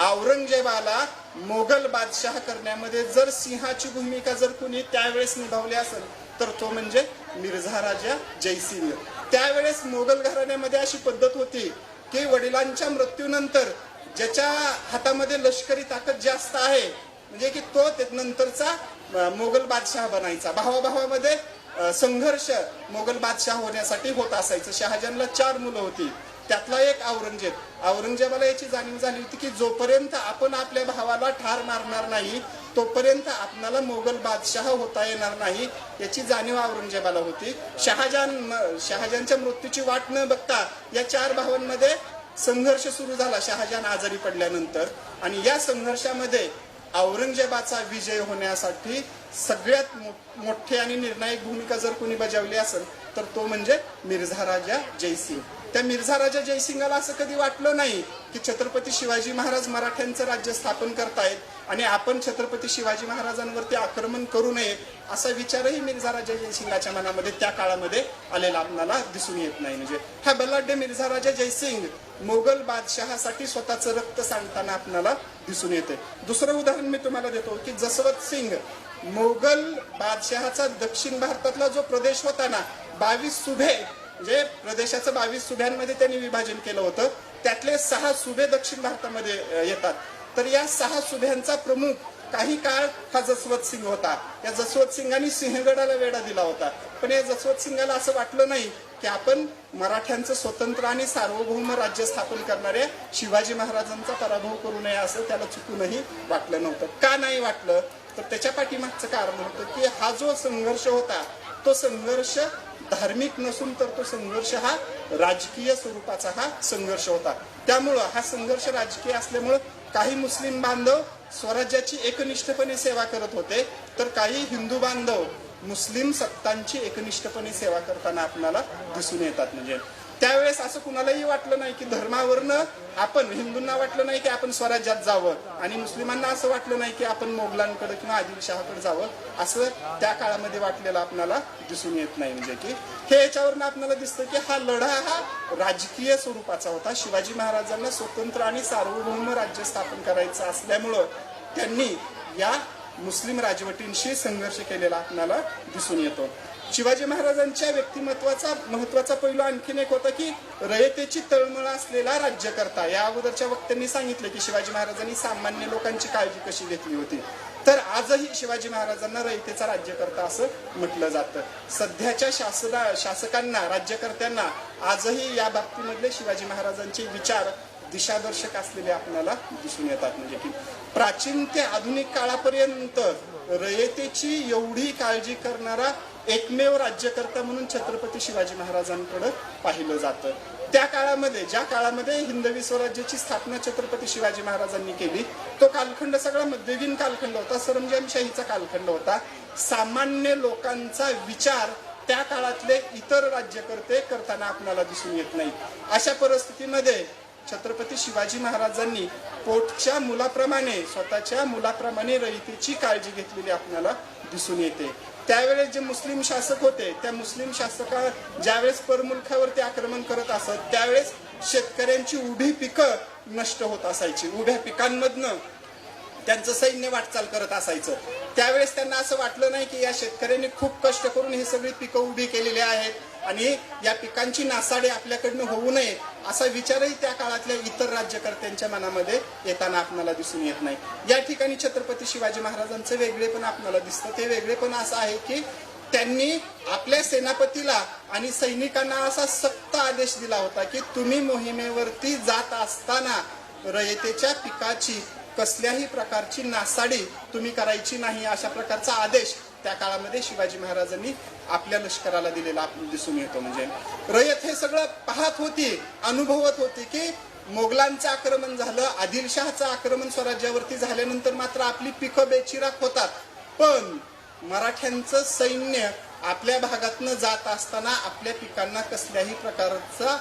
औरंगजेबाला मोगल बादशाह करण्यामध्ये जर सिंहाची भूमिका जर कुणी त्यावेळेस निभावली असेल तर तो म्हणजे मिर्झा राजा जयसिंग. त्यावेळेस मोगल घराण्यामध्ये अशी पद्धत होती की वडिलांच्या मृत्यूनंतर ज्याच्या हातामध्ये लष्करी ताकद जास्त आहे म्हणजे की तो नंतरचा मोगल बादशाह बनायचा. भावाभावामध्ये संघर्ष मोगल बादशाह होण्यासाठी होत असायचं. शहाजहानला 4 मुलं होती त्यातला एक औरंगजेबाला याची जाणीव झाली होती की जोपर्यंत आपण आपल्या भावाला ठार मारणार नाही तोपर्यंत आपल्याला मोगल बादशाह होता येणार नाही याची जाणीव औरंगजेबाला होती. शहाजहानच्या मृत्यूची वाट न बघता या 4 भावांमध्ये संघर्ष सुरू झाला शहाजहान आजारी पडल्यानंतर आणि या संघर्षामध्ये औरंगजेबाचा विजय होण्यासाठी सगळ्यात मोठी आणि निर्णायक भूमिका जर कोणी बजावली असेल तर तो म्हणजे मिर्झा राजा जयसिंग. त्या मिर्झा राजा जयसिंगाला असं कधी वाटलं नाही की छत्रपती शिवाजी महाराज मराठ्यांचं राज्य स्थापन करतायत आणि आपण छत्रपती शिवाजी महाराजांवरती आक्रमण करू नये असा विचारही मिर्झा राजा जयसिंगाच्या मनामध्ये त्या काळामध्ये आलेला आपल्याला दिसून येत नाही. म्हणजे हा बलाढ्य मिर्झा राजा जयसिंग मोगल बादशहासाठी स्वतःचं रक्त सांडताना आपल्याला दिसून येते. दुसरं उदाहरण मी तुम्हाला देतो की जसवंत सिंग मोगल बादशहाचा दक्षिण भारतातला जो प्रदेश होता ना 22 सुभे म्हणजे प्रदेशाचं 22 सुभ्यांमध्ये त्यांनी विभाजन केलं होतं. त्यातले 6 सुभे दक्षिण भारतामध्ये येतात. तर या 6 सुभ्यांचा प्रमुख काही काळ हा जसवंत सिंग होता. या जसवंत सिंगांनी सिंहगडाला वेढा दिला होता. पण या जसवंत सिंगाला असं वाटलं नाही की आपण मराठ्यांचं स्वतंत्र आणि सार्वभौम राज्य स्थापन करणाऱ्या शिवाजी महाराजांचा पराभव करू नये असं त्याला चुकूनही वाटलं नव्हतं. का नाही वाटलं तर त्याच्या पाठीमागचं कारण होतं की हा जो संघर्ष होता तो संघर्ष धार्मिक नसून तर तो संघर्ष हा राजकीय स्वरूपाचा हा संघर्ष होता. त्यामुळं हा संघर्ष राजकीय असल्यामुळं काही मुस्लिम बांधव स्वराज्याची एकनिष्ठपणे सेवा करत होते तर काही हिंदू बांधव मुस्लिम सत्तांची एकनिष्ठपणे सेवा करताना आपल्याला दिसून येतात. म्हणजे त्यावेळेस असं कुणालाही वाटलं नाही की धर्मावरनं आपण हिंदूंना वाटलं नाही की आपण स्वराज्यात जावं आणि मुस्लिमांना असं वाटलं नाही की आपण मोगलांकडे किंवा आदिलशहाकडे जावं असं त्या काळामध्ये वाटलेलं आपल्याला दिसून येत नाही. म्हणजे की हे याच्यावरनं आपल्याला दिसतं की हा लढा हा राजकीय स्वरूपाचा होता. शिवाजी महाराजांना स्वतंत्र आणि सार्वभौम राज्य स्थापन करायचं असल्यामुळं त्यांनी या मुस्लिम राजवटींशी संघर्ष केलेला आपल्याला दिसून येतो. शिवाजी महाराजांच्या व्यक्तिमत्वाचा महत्वाचा पैलू आणखीन एक होता की रयतेची तळमळ असलेला राज्यकर्ता. या अगोदरच्या वक्त्यांनी सांगितलं की शिवाजी महाराजांनी सामान्य लोकांची काळजी कशी घेतली होती. तर आजही शिवाजी महाराजांना रयतेचा राज्यकर्ता असं म्हटलं जातं. सध्याच्या शासकांना, राज्यकर्त्यांना आजही या बाबतीमधले शिवाजी महाराजांचे विचार दिशादर्शक असलेले आपल्याला दिसून येतात. म्हणजे की प्राचीन ते आधुनिक काळापर्यंत रयतेची एवढी काळजी करणारा एकमेव राज्यकर्ता म्हणून छत्रपती शिवाजी महाराजांकडे पाहिलं जातं. त्या काळामध्ये, ज्या काळामध्ये हिंदवी स्वराज्याची स्थापना छत्रपती शिवाजी महाराजांनी केली, तो कालखंड सगळा मध्ययुगीन कालखंड होता, सरंजामशाहीचा कालखंड होता. सामान्य लोकांचा विचार त्या काळातले इतर राज्यकर्ते करताना आपल्याला दिसून येत नाही. अशा परिस्थितीमध्ये छत्रपती शिवाजी महाराजांनी पोटच्या मुलाप्रमाणे, स्वतःच्या मुलाप्रमाणे रयतेची काळजी घेतलेली आपल्याला दिसून येते. त्यावेळेस जे मुस्लिम शासक होते, त्या मुस्लिम शासका ज्यावेळेस परमुलखावरती आक्रमण करत असत, त्यावेळेस शेतकऱ्यांची उभी पिकं नष्ट होत असायची. उभ्या पिकांमधनं त्यांचं सैन्य वाटचाल करत असायचं. त्यावेळेस त्यांना असं वाटलं नाही की या शेतकऱ्यांनी खूप कष्ट करून हे सगळी पिकं उभी केलेली आहेत आणि या पिकांची नासाडी आपल्याकडनं होऊ नये, असा विचारही त्या काळातल्या इतर राज्यकर्त्यांच्या मनामध्ये येताना आपल्याला दिसून येत नाही. या ठिकाणी छत्रपती शिवाजी महाराजांचं वेगळेपण आपल्याला दिसतं. ते वेगळेपण असं आहे की त्यांनी आपल्या सेनापतीला आणि सैनिकांना असा सक्त आदेश दिला होता की तुम्ही मोहिमेवरती जात असताना रयतेच्या पिकाची कसल्याही प्रकारची नासाडी तुम्ही करायची नाही, अशा प्रकारचा आदेश त्या काळामध्ये शिवाजी महाराजांनी आपल्या लष्कराला दिलेला दिसून येतो. म्हणजे रयत हे सगळं पाहत होती, अनुभवत होती की मोगलांचं आक्रमण झालं, आदिलशहाचं आक्रमण स्वराज्यावरती झाल्यानंतर मात्र आपली पिकं बेचिराख होतात, पण मराठ्यांचं सैन्य आपल्या भागातनं जात असताना आपल्या पिकांना कसल्याही प्रकारचा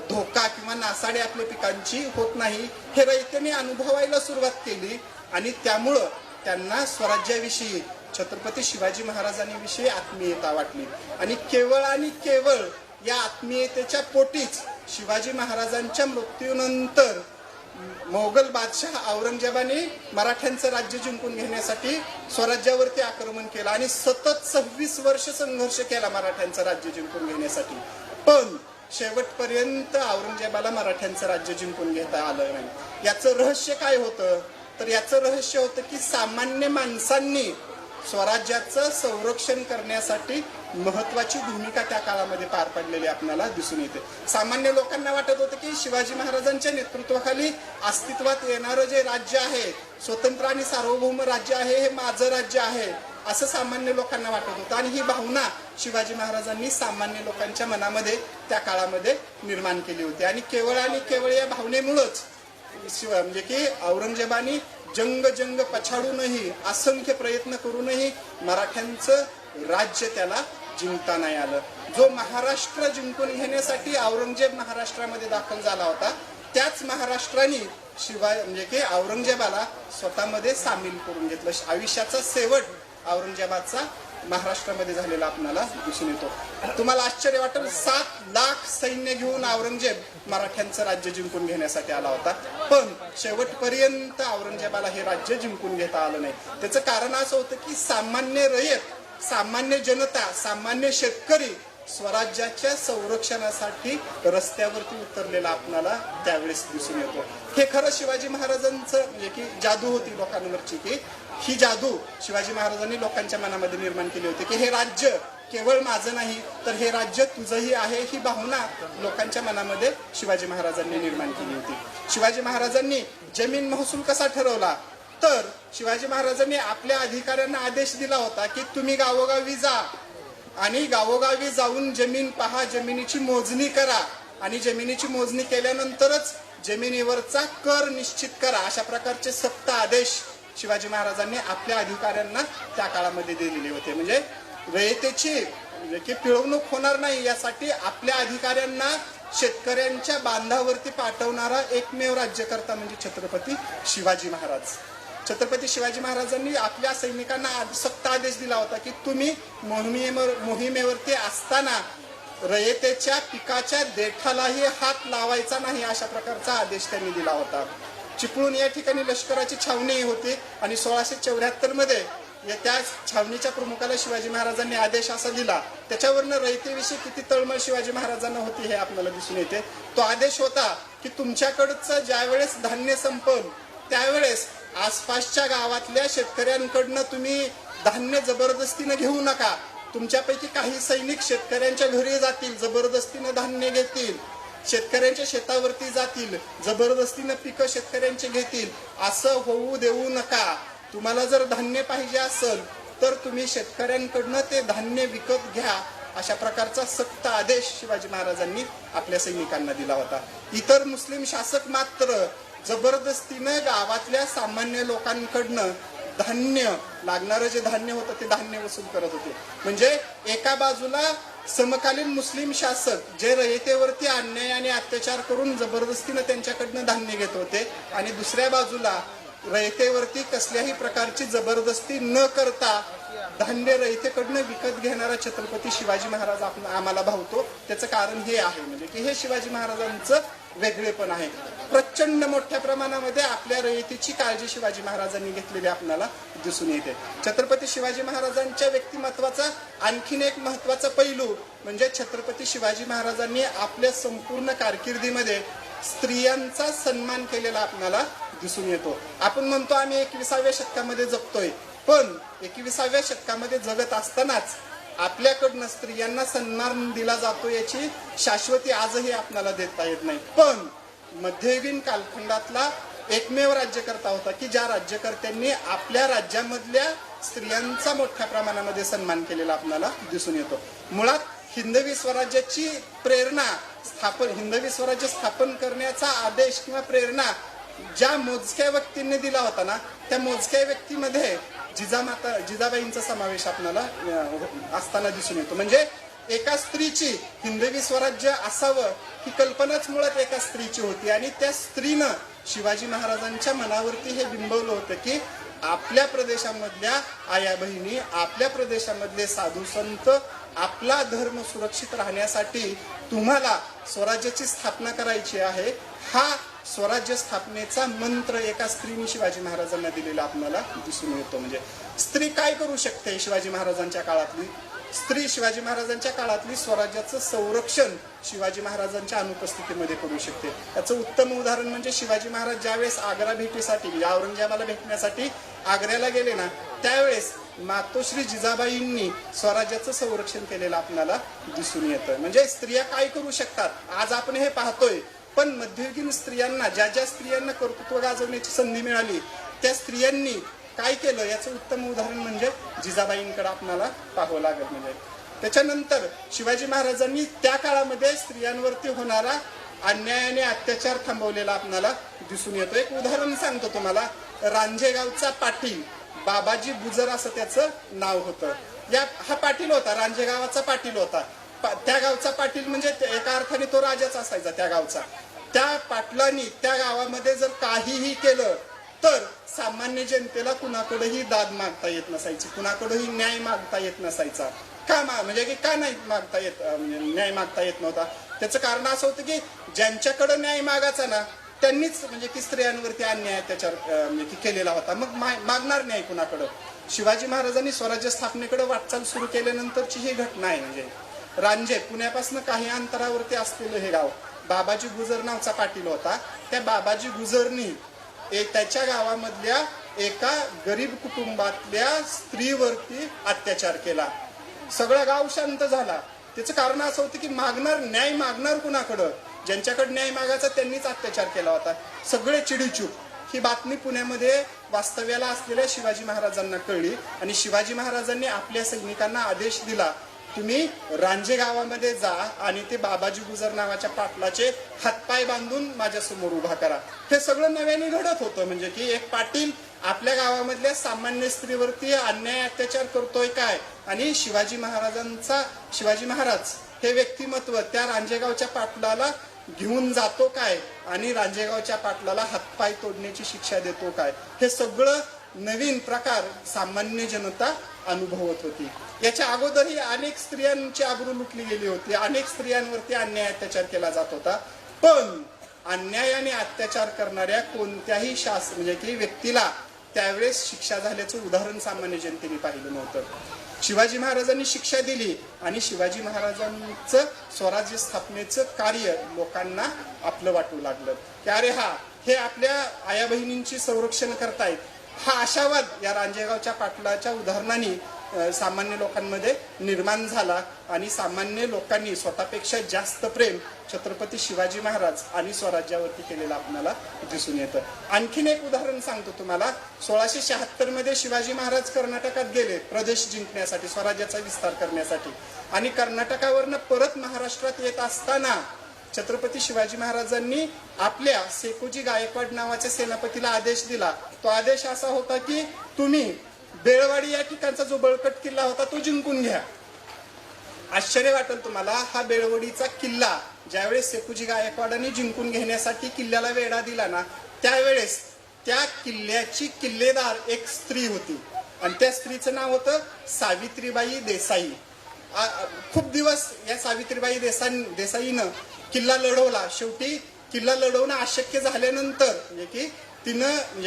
धोका किंवा नासाडी आपल्या पिकांची होत नाही, हे रयतेने अनुभवायला सुरुवात केली. आणि त्यामुळं त्यांना स्वराज्याविषयी, छत्रपती शिवाजी महाराजांविषयी आत्मीयता वाटली. आणि केवळ या आत्मीयतेच्या पोटीच शिवाजी महाराजांच्या मृत्यूनंतर मोगल बादशाह औरंगजेबाने मराठ्यांचं राज्य जिंकून घेण्यासाठी स्वराज्यावरती आक्रमण केलं आणि सतत 26 वर्ष संघर्ष केला मराठ्यांचं राज्य जिंकून घेण्यासाठी. पण शेवटपर्यंत औरंगजेबाला मराठ्यांचं राज्य जिंकून घेता आलं नाही. याचं रहस्य काय होतं? तर याचं रहस्य होतं की सामान्य माणसांनी स्वराज्याचं संरक्षण करण्यासाठी महत्वाची भूमिका त्या काळामध्ये पार पाडलेली आपल्याला दिसून येते. सामान्य लोकांना वाटत होतं की शिवाजी महाराजांच्या नेतृत्वाखाली अस्तित्वात येणारं जे राज्य आहे, स्वतंत्र आणि सार्वभौम राज्य आहे, हे माझं राज्य आहे, असं सामान्य लोकांना वाटत होतं. आणि ही भावना शिवाजी महाराजांनी सामान्य लोकांच्या मनामध्ये त्या काळामध्ये निर्माण केली होती. आणि केवळ या भावनेमुळंच म्हणजे की औरंगजेबानी जंग पछाडूनही, असंख्य प्रयत्न करूनही मराठ्यांचं राज्य त्याला जिंकता नाही आलं. जो महाराष्ट्र जिंकून घेण्यासाठी औरंगजेब महाराष्ट्रामध्ये दाखल झाला होता, त्याच महाराष्ट्राने म्हणजे की औरंगजेबाला स्वतःमध्ये सामील करून घेतलं. आयुष्याचा शेवट औरंगजेबाचा महाराष्ट्रामध्ये झालेला आपल्याला दिसून येतो. तुम्हाला आश्चर्य वाटेल, 7 लाख सैन्य घेऊन औरंगजेब मराठ्यांचं राज्य जिंकून घेण्यासाठी आला होता, पण शेवटपर्यंत औरंगजेबाला हे राज्य जिंकून घेता आलं नाही. त्याचं कारण असं होतं की सामान्य रयत, सामान्य जनता, सामान्य शेतकरी स्वराज्याच्या संरक्षणासाठी रस्त्यावरती उतरलेला आपल्याला त्यावेळेस दिसून येतो. हे खरं शिवाजी महाराजांचं म्हणजे की जादू होती लोकांवरची, की ही जादू शिवाजी महाराजांनी लोकांच्या मनामध्ये निर्माण केली होती की हे राज्य केवळ माझं नाही तर हे राज्य तुझंही आहे, ही भावना लोकांच्या मनामध्ये शिवाजी महाराजांनी निर्माण केली होती. शिवाजी महाराजांनी जमीन महसूल कसा ठरवला? तर शिवाजी महाराजांनी आपल्या अधिकाऱ्यांना आदेश दिला होता की तुम्ही गावोगावी जा आणि गावोगावी जाऊन जमीन पहा, जमिनीची मोजणी करा आणि जमिनीची मोजणी केल्यानंतरच जमिनीवरचा कर निश्चित करा. अशा प्रकारचे सक्त आदेश शिवाजी महाराजांनी आपल्या अधिकाऱ्यांना त्या काळामध्ये दिलेले होते. म्हणजे रयतेची म्हणजे की पिळवणूक होणार नाही यासाठी आपल्या अधिकाऱ्यांना शेतकऱ्यांच्या बांधावरती पाठवणारा एकमेव राज्यकर्ता म्हणजे छत्रपती शिवाजी महाराज. छत्रपती शिवाजी महाराजांनी आपल्या सैनिकांना सक्त आदेश दिला होता की तुम्ही मोहिमेवरती असताना रयतेच्या पिकाच्या देठालाही हात लावायचा नाही, अशा प्रकारचा आदेश त्यांनी दिला होता. चिपळूण या ठिकाणी लष्कराची छावणी होती आणि 1674 मध्ये त्या छावणीच्या प्रमुखाला शिवाजी महाराजांनी आदेश असा दिला, त्याच्यावरनं रयतेविषयी किती तळमळ शिवाजी महाराजांना होती हे आपल्याला दिसून येते. तो आदेश होता की तुमच्याकडचं ज्यावेळेस धान्य संपल त्यावेळेस आसपासच्या गावातल्या शेतकऱ्यांकडनं तुम्ही धान्य जबरदस्तीनं घेऊ नका. तुमच्यापैकी काही सैनिक शेतकऱ्यांच्या घरी जातील, जबरदस्तीनं धान्य घेतील, शेतकऱ्यांच्या शेतावरती जातील, जबरदस्तीनं पिकं शेतकऱ्यांचे घेतील. असं होऊ देऊ नका. तुम्हाला जर धान्य पाहिजे असेल तर तुम्ही शेतकऱ्यांकडनं ते धान्य विकत घ्या. अशा प्रकारचा सक्त आदेश शिवाजी महाराजांनी आपल्या सैनिकांना दिला होता. इतर मुस्लिम शासक मात्र जबरदस्तीनं गावातल्या सामान्य लोकांकडनं धान्य, लागणारं जे धान्य होतं ते धान्य वसूल करत होते. म्हणजे एका बाजूला समकालीन मुस्लिम शासक जे रयतेवरती अन्याय आणि अत्याचार करून जबरदस्तीनं त्यांच्याकडनं धान्य घेत होते, आणि दुसऱ्या बाजूला रयतेवरती कसल्याही प्रकारची जबरदस्ती न करता धान्य रयतेकडनं विकत घेणारा छत्रपती शिवाजी महाराज आम्हाला भावतो. त्याचं कारण हे आहे म्हणजे की हे शिवाजी महाराजांचं वेगळेपण आहे. प्रचंड मोठ्या प्रमाणामध्ये आपल्या रयतेची काळजी शिवाजी महाराजांनी घेतलेली आपल्याला दिसून येते. छत्रपती शिवाजी महाराजांच्या व्यक्तिमत्वाचा आणखीन एक महत्वाचा पैलू म्हणजे छत्रपती शिवाजी महाराजांनी आपल्या संपूर्ण कारकिर्दीमध्ये स्त्रियांचा सन्मान केलेला आपल्याला दिसून येतो. आपण म्हणतो आम्ही 21व्या शतकामध्ये जगतोय, पण 21व्या शतकामध्ये जगत असतानाच आपल्याकडनं स्त्रियांना सन्मान दिला जातो याची शाश्वती आजही आपल्याला देता येत नाही. पण मध्ययुगीन कालखंडातला एकमेव राज्यकर्ता होता की ज्या राज्यकर्त्यांनी आपल्या राज्यामधल्या स्त्रियांचा मोठ्या प्रमाणामध्ये सन्मान केलेला आपल्याला दिसून येतो. मुळात हिंदवी स्वराज्याची प्रेरणा हिंदवी स्वराज्य स्थापन करण्याचा आदेश किंवा प्रेरणा ज्या मोजक्या व्यक्तींनी दिला होता ना, त्या मोजक्या व्यक्तीमध्ये जिजाबाईंचा समावेश आपल्याला असताना दिसून येतो. म्हणजे एका स्त्रीची हिंदवी स्वराज्य असावं ही कल्पनाच मुळात एका स्त्रीची होती, आणि त्या स्त्रीनं शिवाजी महाराजांच्या मनावरती हे बिंबवलं होतं की आपल्या प्रदेशामधल्या आया बहिणी, आपल्या प्रदेशामधले साधू संत, आपला धर्म सुरक्षित राहण्यासाठी तुम्हाला स्वराज्याची स्थापना करायची आहे. हा स्वराज्य स्थापनेचा मंत्र एका स्त्रीने शिवाजी महाराजांना दिलेला आपल्याला दिसून येतो. म्हणजे स्त्री काय करू शकते? शिवाजी महाराजांच्या काळातली स्त्री, शिवाजी महाराजांच्या काळातली स्वराज्याचं संरक्षण शिवाजी महाराजांच्या अनुपस्थितीमध्ये करू शकते. याचं उत्तम उदाहरण म्हणजे शिवाजी महाराज ज्यावेळेस आग्रा भेटीसाठी म्हणजे औरंगजेबाला भेटण्यासाठी आग्र्याला गेले ना, त्यावेळेस मातोश्री जिजाबाईंनी स्वराज्याचं संरक्षण केलेलं आपल्याला दिसून येतं. म्हणजे स्त्रिया काय करू शकतात आज आपण हे पाहतोय. पण मध्ययुगीन स्त्रियांना, ज्या ज्या स्त्रियांना कर्तृत्व गाजवण्याची संधी मिळाली त्या स्त्रियांनी काय केलं याचं उत्तम उदाहरण म्हणजे जिजाबाईंकडे आपल्याला पाहावं लागेल. म्हणजे त्याच्यानंतर शिवाजी महाराजांनी त्या काळामध्ये स्त्रियांवरती होणारा अन्याय आणि अत्याचार थांबवलेला आपल्याला दिसून येतो. एक उदाहरण सांगतो तुम्हाला. रांजेगावचा पाटील बाबाजी गुजर असं त्याचं नाव होतं. हा पाटील होता, रांजेगावाचा पाटील होता. त्या गावचा पाटील म्हणजे एका अर्थाने तो राजाच असायचा त्या गावचा. त्या पाटलांनी त्या गावामध्ये जर काहीही केलं तर सामान्य जनतेला कुणाकडेही दाद मागता येत नसायची, कुणाकडेही न्याय मागता येत नसायचा. म्हणजे की का नाही मागता येत, न्याय मागता येत नव्हता? त्याचं कारण असं होतं की ज्यांच्याकडे न्याय मागायचा ना त्यांनीच म्हणजे की स्त्रियांवरती अन्याय अत्याचार केलेला होता. मग मागणार न्याय कुणाकडं? शिवाजी महाराजांनी स्वराज्य स्थापनेकडे वाटचाल सुरू केल्यानंतरची ही घटना आहे. म्हणजे रांजे पुण्यापासून काही अंतरावरती असलेलं हे गाव. बाबाजी गुजर नावचा पाटील होता. त्या बाबाजी गुजरनी त्याच्या गावामधल्या एका गरीब कुटुंबातल्या स्त्रीवरती अत्याचार केला. सगळं गाव शांत झाला. त्याचं कारण असं होतं की न्याय मागणार कुणाकडं? ज्यांच्याकडे न्याय मागायचा त्यांनीच अत्याचार केला होता. सगळे चिडीचूप. ही बातमी पुण्यामध्ये वास्तव्याला असलेल्या शिवाजी महाराजांना कळली आणि शिवाजी महाराजांनी आपल्या सैनिकांना आदेश दिला, तुम्ही रांजे गावामध्ये जा आणि ते बाबाजी गुजर नावाच्या पाटलाचे हातपाय बांधून माझ्या समोर उभा करा. हे सगळं नव्याने घडत होतं. म्हणजे की एक पाटील आपल्या गावामधल्या सामान्य स्त्रीवरती अन्याय अत्याचार करतोय काय, आणि शिवाजी महाराज हे व्यक्तिमत्व त्या रांजेगावच्या पाटलाला घेऊन जातो काय आणि रांजेगावच्या पाटलाला हातपाय तोडण्याची शिक्षा देतो काय, हे सगळं नवीन प्रकार सामान्य जनता अनुभवत होती. याच्या अगोदरही अनेक स्त्रियांची आबरू लुटली गेली होती, अनेक स्त्रियांवरती अन्याय अत्याचार केला जात होता. पण अन्याय आणि अत्याचार करणाऱ्या कोणत्याही म्हणजे की व्यक्तीला त्यावेळेस शिक्षा झाल्याचं उदाहरण सामान्य जनतेने पाहिलं नव्हतं. शिवाजी महाराजांनी शिक्षा दिली आणि शिवाजी महाराजांचं स्वराज्य स्थापनेचं कार्य लोकांना आपलं वाटू लागलं की अरे हे आपल्या आया बहिणींची संरक्षण करतायत. हा आशावाद या रांजेगावच्या पाटलाच्या उदाहरणाने सामान्य लोकांमध्ये निर्माण झाला आणि सामान्य लोकांनी स्वतःपेक्षा जास्त प्रेम छत्रपती शिवाजी महाराज आणि स्वराज्यावरती केलेलं आपल्याला दिसून येतं. आणखीन एक उदाहरण सांगतो तुम्हाला. 1676 मध्ये शिवाजी महाराज कर्नाटकात गेले प्रदेश जिंकण्यासाठी, स्वराज्याचा विस्तार करण्यासाठी, आणि कर्नाटकावरनं परत महाराष्ट्रात येत असताना छत्रपती शिवाजी महाराजांनी आपल्या सेकोजी गायकवाड नावाच्या सेनापतीला आदेश दिला. तो आदेश असा होता की तुम्ही बेळवाडी या ठिकाणचा जो बळकट किल्ला होता तो जिंकून घ्या. आश्चर्य वाटेल तुम्हाला, हा बेळवडीचा किल्ला ज्यावेळेस सेकुजी गायकवाडांनी जिंकून घेण्यासाठी किल्ल्याला वेढा दिला ना, त्यावेळेस त्या किल्ल्याची किल्लेदार एक स्त्री होती आणि त्या स्त्रीचं नाव होतं सावित्रीबाई देसाई. खूप दिवस या सावित्रीबाई देसाईनं किल्ला लढवला. शेवटी किल्ला लढवणं अशक्य झाल्यानंतर म्हणजे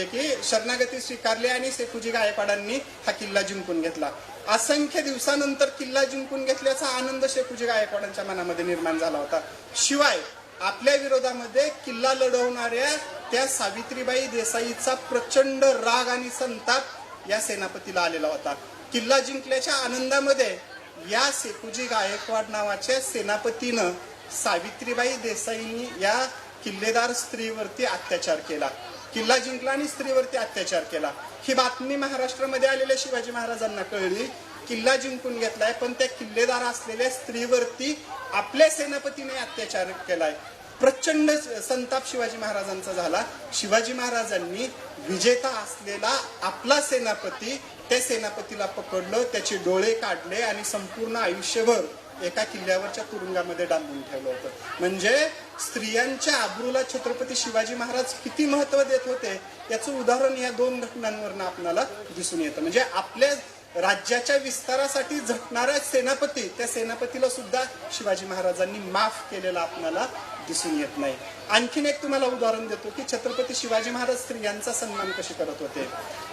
की शरणागती स्वीकारली आणि सेकुजी गायकवाडांनी हा किल्ला जिंकून घेतला. असंख्य दिवसानंतर किल्ला जिंकून घेतल्याचा आनंद सेकुजी गायकवाडांच्या मनामध्ये निर्माण झाला होता. शिवाय आपल्या विरोधामध्ये किल्ला लढवणाऱ्या त्या सावित्रीबाई देसाईचा प्रचंड राग आणि संताप या सेनापतीला आलेला होता. किल्ला जिंकल्याच्या आनंदामध्ये या सेकुजी गायकवाड नावाच्या सेनापतीनं सावित्रीबाई देसाईंनी या किल्लेदार स्त्रीवरती अत्याचार केला. किल्ला जिंकला आणि स्त्रीवरती अत्याचार केला. ही बातमी महाराष्ट्रामध्ये आलेल्या शिवाजी महाराजांना कळली. किल्ला जिंकून घेतलाय पण त्या किल्लेदार असलेल्या स्त्रीवरती आपल्या सेनापतीने अत्याचार केलाय. प्रचंड संताप शिवाजी महाराजांचा झाला. शिवाजी महाराजांनी विजेता असलेला आपला सेनापती, त्या सेनापतीला पकडलं, त्याचे डोळे काढले आणि संपूर्ण आयुष्यभर एका किल्ल्यावरच्या तुरुंगामध्ये डांबून ठेवलं होतं. म्हणजे स्त्रियांच्या आबरूला छत्रपती शिवाजी महाराज किती महत्व देत होते याचं उदाहरण या दोन घटनांवरनं आपल्याला दिसून येतं. म्हणजे आपल्या राज्याच्या विस्तारासाठी झटणारा सेनापती, त्या सेनापतीला सुद्धा शिवाजी महाराजांनी माफ केलेला आपल्याला दिसून येत नाही. आणखीन एक तुम्हाला उदाहरण देतो की छत्रपती शिवाजी महाराज स्त्रियांचा सन्मान कसे करत होते.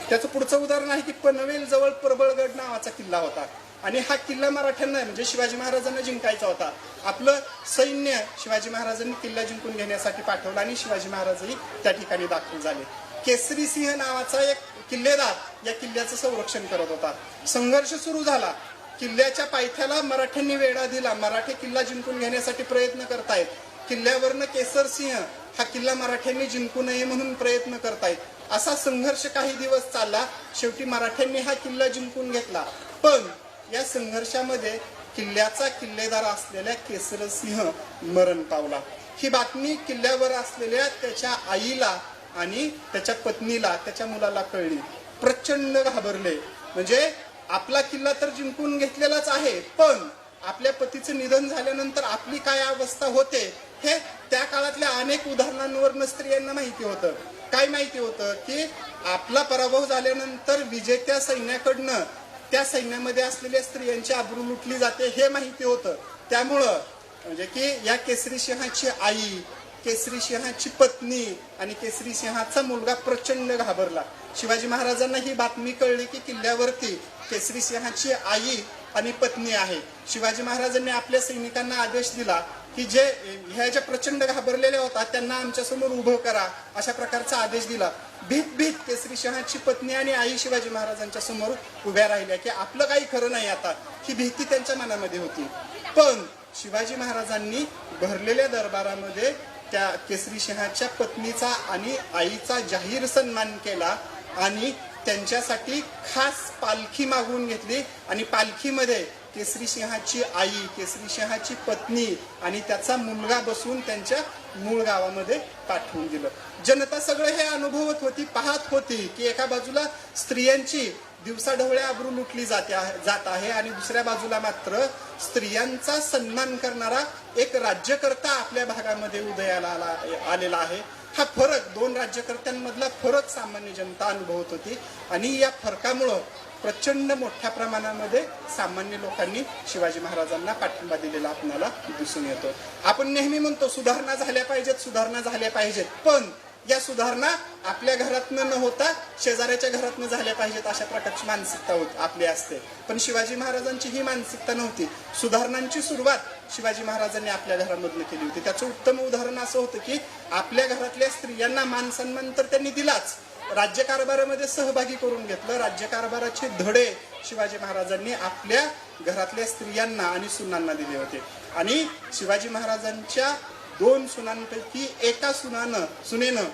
त्याचं पुढचं उदाहरण आहे की पनवेल जवळ प्रबळगड नावाचा किल्ला होता आणि हा किल्ला मराठ्यांना म्हणजे शिवाजी महाराजांना जिंकायचा होता. आपलं सैन्य शिवाजी महाराजांनी किल्ला जिंकून घेण्यासाठी पाठवलं आणि शिवाजी महाराजही त्या ठिकाणी दाखल झाले. केसरी सिंह नावाचा एक किल्लेदार या किल्ल्याचं संरक्षण करत होता. संघर्ष सुरू झाला. किल्ल्याच्या पायथ्याला मराठ्यांनी वेढा दिला. मराठी किल्ला जिंकून घेण्यासाठी प्रयत्न करतायत. किल्ल्यावरनं केसर सिंह हा किल्ला मराठ्यांनी जिंकू नये म्हणून प्रयत्न करतायत. असा संघर्ष काही दिवस चालला. शेवटी मराठ्यांनी हा किल्ला जिंकून घेतला. पण या संघर्षामध्ये किल्ल्याचा किल्लेदार असलेल्या केसरसिंह मरण पावला. ही बातमी किल्ल्यावर असलेल्या त्याच्या आईला आणि त्याच्या पत्नीला, त्याच्या मुलाला कळली. प्रचंड घाबरले. म्हणजे आपला किल्ला तर जिंकून घेतलेलाच आहे पण आपल्या पतीचं निधन झाल्यानंतर आपली काय अवस्था होते हे त्या काळातल्या अनेक उदाहरणांवरून स्त्रियांना माहिती होतं. काय माहिती होतं की आपला पराभव झाल्यानंतर विजेत्या सैन्याकडनं त्या सैन्यामध्ये असलेल्या स्त्रियांची आबरू लुटली जाते हे माहिती होतं. त्यामुळं म्हणजे की या केसरी सिंहाची आई, केसरी सिंहाची पत्नी आणि केसरी सिंहाचा मुलगा प्रचंड घाबरला. शिवाजी महाराजांना ही बातमी कळली की किल्ल्यावरती केसरी सिंहाची आई आणि पत्नी आहे. शिवाजी महाराजांनी आपल्या सैनिकांना आदेश दिला की जे ह्या ज्या प्रचंड घाबरलेल्या होता त्यांना आमच्या समोर उभं करा, अशा प्रकारचा आदेश दिला. भीत केसरी सिंहाची पत्नी आणि आई शिवाजी महाराजांच्या समोर उभ्या राहिल्या की आपलं काही खरं नाही आता. ही भीती त्यांच्या मनामध्ये होती. पण शिवाजी महाराजांनी भरलेल्या दरबारामध्ये त्या केसरी सिंहाच्या पत्नीचा आणि आईचा जाहीर सन्मान केला आणि त्यांच्यासाठी खास पालखी मागवून घेतली आणि पालखीमध्ये केसरी सिंहाची आई, केसरी सिंहाची पत्नी आणि त्याचा मुलगा बसून त्यांच्या मूळ गावामध्ये पाठवून दिलं. जनता सगळं हे अनुभवत होती, पाहत होती की एका बाजूला स्त्रियांची दिवसाढवळ्या आबरू लुटली जात आहे आणि दुसऱ्या बाजूला मात्र स्त्रियांचा सन्मान करणारा एक राज्यकर्ता आपल्या भागामध्ये उदयाला आलेला आहे. हा फरक, दोन राज्यकर्त्यांमधला फरक सामान्य जनता अनुभवत होती आणि या फरकामुळं प्रचंड मोठ्या प्रमाणामध्ये सामान्य लोकांनी शिवाजी महाराजांना पाठिंबा दिलेला आपल्याला दिसून येतो. आपण नेहमी म्हणतो सुधारणा झाल्या पाहिजेत, सुधारणा झाल्या पाहिजेत, पण या सुधारणा आपल्या घरातनं न होता शेजाऱ्याच्या घरातनं झाल्या पाहिजेत अशा प्रकारची मानसिकता आपली असते. पण शिवाजी महाराजांची ही मानसिकता नव्हती. सुधारणांची सुरुवात शिवाजी महाराजांनी आपल्या घरामधनं केली होती. त्याचं उत्तम उदाहरण असं होतं की आपल्या घरातल्या स्त्रियांना मान सन्मान तर त्यांनी दिलाच, राज्यकारभारामध्ये सहभागी करून घेतलं. राज्यकारभाराचे धडे शिवाजी महाराजांनी आपल्या घरातल्या स्त्रियांना आणि सुनांना दिले होते. आणि शिवाजी महाराजांच्या 2 सुनांपैकी एका सुनेनं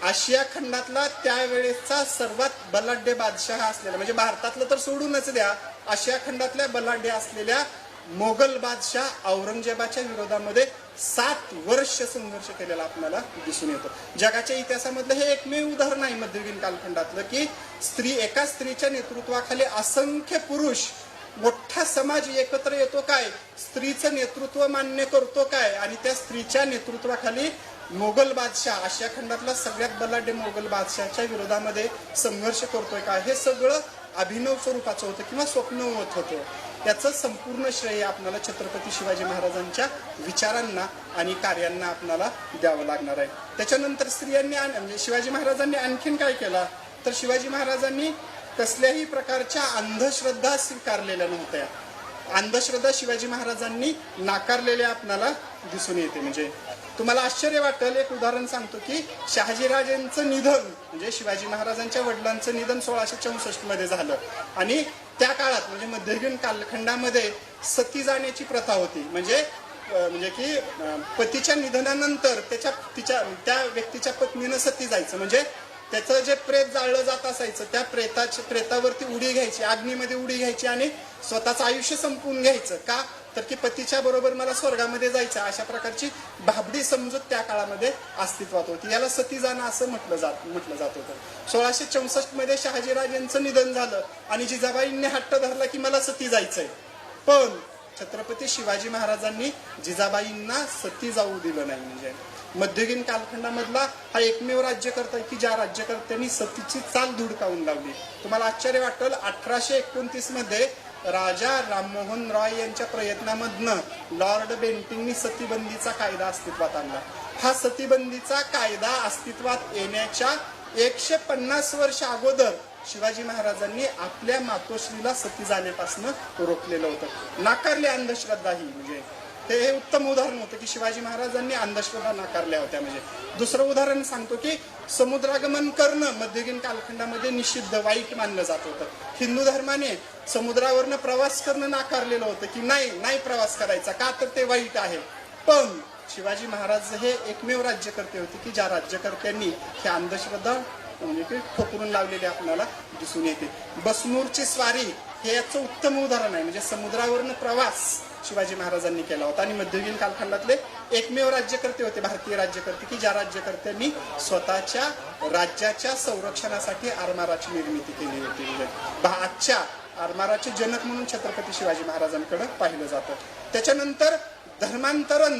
आशिया खंडातला त्यावेळेचा सर्वात बलाढ्य बादशाह असलेला, म्हणजे भारतातलं तर सोडूनच द्या, आशिया खंडातल्या बलाढ्य असलेल्या मोगल बादशाह औरंगजेबाच्या विरोधामध्ये 7 वर्ष संघर्ष केलेला आपल्याला दिसून येतो. जगाच्या इतिहासामधलं हे एकमेव उदाहरण आहे मध्ययुगीन कालखंडातलं की एका स्त्रीच्या नेतृत्वाखाली असंख्य पुरुष, मोठा समाज एकत्र येतो काय, स्त्रीचं नेतृत्व मान्य करतो काय, आणि त्या स्त्रीच्या नेतृत्वाखाली मोगल बादशाह, आशिया खंडातला सगळ्यात बलाढ्य मोगल बादशाहच्या विरोधामध्ये संघर्ष करतोय काय, हे सगळं अभिनव स्वरूपाचं होतं किंवा स्वप्नवत होतं. त्याचं संपूर्ण श्रेय आपल्याला छत्रपती शिवाजी महाराजांच्या विचारांना आणि कार्यांना आपल्याला द्यावं लागणार आहे. त्याच्यानंतर स्त्रियांनी म्हणजे शिवाजी महाराजांनी आणखीन काय केला तर शिवाजी महाराजांनी कसल्याही प्रकारच्या अंधश्रद्धा स्वीकारलेल्या नव्हत्या. अंधश्रद्धा शिवाजी महाराजांनी नाकारलेल्या आपल्याला दिसून येते. म्हणजे तुम्हाला आश्चर्य वाटेल, एक उदाहरण सांगतो की शहाजीराजांचं निधन म्हणजे शिवाजी महाराजांच्या वडिलांचं निधन 1664 मध्ये झालं आणि त्या काळात म्हणजे मध्ययुगीन कालखंडामध्ये सती जाण्याची प्रथा होती. म्हणजे की पतीच्या निधनानंतर त्या व्यक्तीच्या पत्नीनं सती जायचं, म्हणजे त्याचं जे प्रेत जाळलं जात असायचं त्या प्रेतावरती उडी घ्यायची, अग्नीमध्ये उडी घ्यायची आणि स्वतःचं आयुष्य संपवून घ्यायचं. का तर की पतीच्या बरोबर मला स्वर्गामध्ये जायचं, अशा प्रकारची भाबडी समजूत त्या काळामध्ये अस्तित्वात होती. याला सती जाणं असं म्हटलं जात होतं. 1664 मध्ये शहाजीराजांचं निधन झालं आणि जिजाबाईंनी हट्ट धरला की मला सती जायचंय. पण छत्रपती शिवाजी महाराजांनी जिजाबाईंना सती जाऊ दिलं नाही. म्हणजे मध्ययुगीन कालखंडामधला हा एकमेव राज्यकर्ता आहे की ज्या राज्यकर्त्यांनी सतीची चाल धुडकावून लावली. तुम्हाला आश्चर्य वाटेल, 1829 मध्ये राजा राममोहन रॉय यांच्या प्रयत्नामधनं लॉर्ड बेंटिंगनी सतीबंदीचा कायदा अस्तित्वात आणला. हा सतीबंदीचा कायदा अस्तित्वात येण्याच्या 150 वर्ष अगोदर शिवाजी महाराजांनी आपल्या मातोश्रीला सती जाण्यापासून रोखलेलं होतं, नाकारले अंधश्रद्धा ही. म्हणजे हे उत्तम उदाहरण होतं की शिवाजी महाराजांनी अंधश्रद्धा नाकारल्या होत्या. म्हणजे दुसरं उदाहरण सांगतो की समुद्रागमन करणं मध्ययुगीन कालखंडामध्ये निषिद्ध, वाईट मानलं जात होतं. हिंदू धर्माने समुद्रावरनं प्रवास करणं नाकारलेलं होतं की नाही प्रवास करायचा, का तर ते वाईट आहे. पण शिवाजी महाराज हे एकमेव राज्यकर्ते होते की ज्या राज्यकर्त्यांनी ही अंधश्रद्धा म्हणजे की ठोकरून लावलेली आपल्याला दिसून येते. बसनूरची स्वारी हे याचं उत्तम उदाहरण आहे. म्हणजे समुद्रावरनं प्रवास शिवाजी महाराजांनी केला होता आणि मध्ययुगीन कालखंडातले एकमेव राज्यकर्ते होते, भारतीय राज्यकर्ते, की ज्या राज्यकर्त्यांनी स्वतःच्या राज्याच्या संरक्षणासाठी आरमाराची निर्मिती केली होती. म्हणजे आजच्या आरमाराचे जनक म्हणून छत्रपती शिवाजी महाराजांकडे पाहिलं जातं. त्याच्यानंतर धर्मांतरण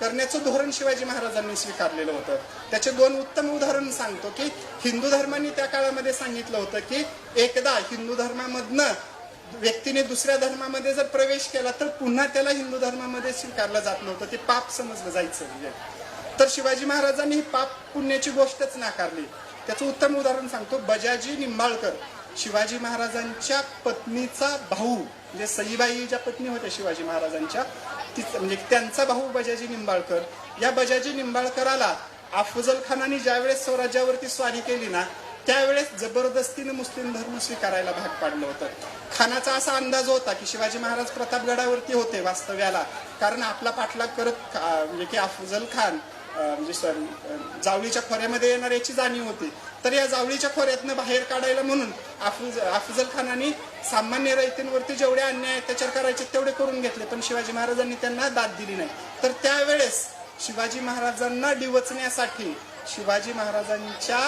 करण्याचं धोरण शिवाजी महाराजांनी स्वीकारलेलं होतं. त्याचे 2 उत्तम उदाहरण सांगतो की हिंदू धर्माने त्या काळामध्ये सांगितलं होतं की एकदा हिंदू धर्मामधनं व्यक्तीने दुसऱ्या धर्मामध्ये जर प्रवेश केला तर पुन्हा त्याला हिंदू धर्मामध्ये स्वीकारलं जात नव्हतं, ते पाप समजलं जायचं. म्हणजे तर शिवाजी महाराजांनी ही पाप पुण्याची गोष्टच नाकारली. त्याचं उत्तम उदाहरण सांगतो. बजाजी निंबाळकर शिवाजी महाराजांच्या पत्नीचा भाऊ, म्हणजे सईबाई ज्या पत्नी होत्या शिवाजी महाराजांच्या, म्हणजे त्यांचा भाऊ बजाजी निंबाळकर. या बजाजी निंबाळकराला अफजल खानाने ज्यावेळेस स्वराज्यावरती स्वारी केली ना त्यावेळेस जबरदस्तीने मुस्लिम धर्म स्वीकारायला भाग पाडलं होतं. खानाचा असा अंदाज होता की शिवाजी महाराज प्रतापगडावरती होते वास्तव्याला, कारण आपला पाठलाग करत म्हणजे की अफजल खान म्हणजे जावळीच्या खोऱ्यामध्ये येणार याची जाणीव होती. तर या जावळीच्या खोऱ्यातनं बाहेर काढायला म्हणून अफजल खानाने सामान्य रयतींवरती जेवढे अन्याय अत्याचार करायचे तेवढे करून घेतले, पण शिवाजी महाराजांनी त्यांना दाद दिली नाही. तर त्यावेळेस शिवाजी महाराजांना डिवचण्यासाठी शिवाजी महाराजांच्या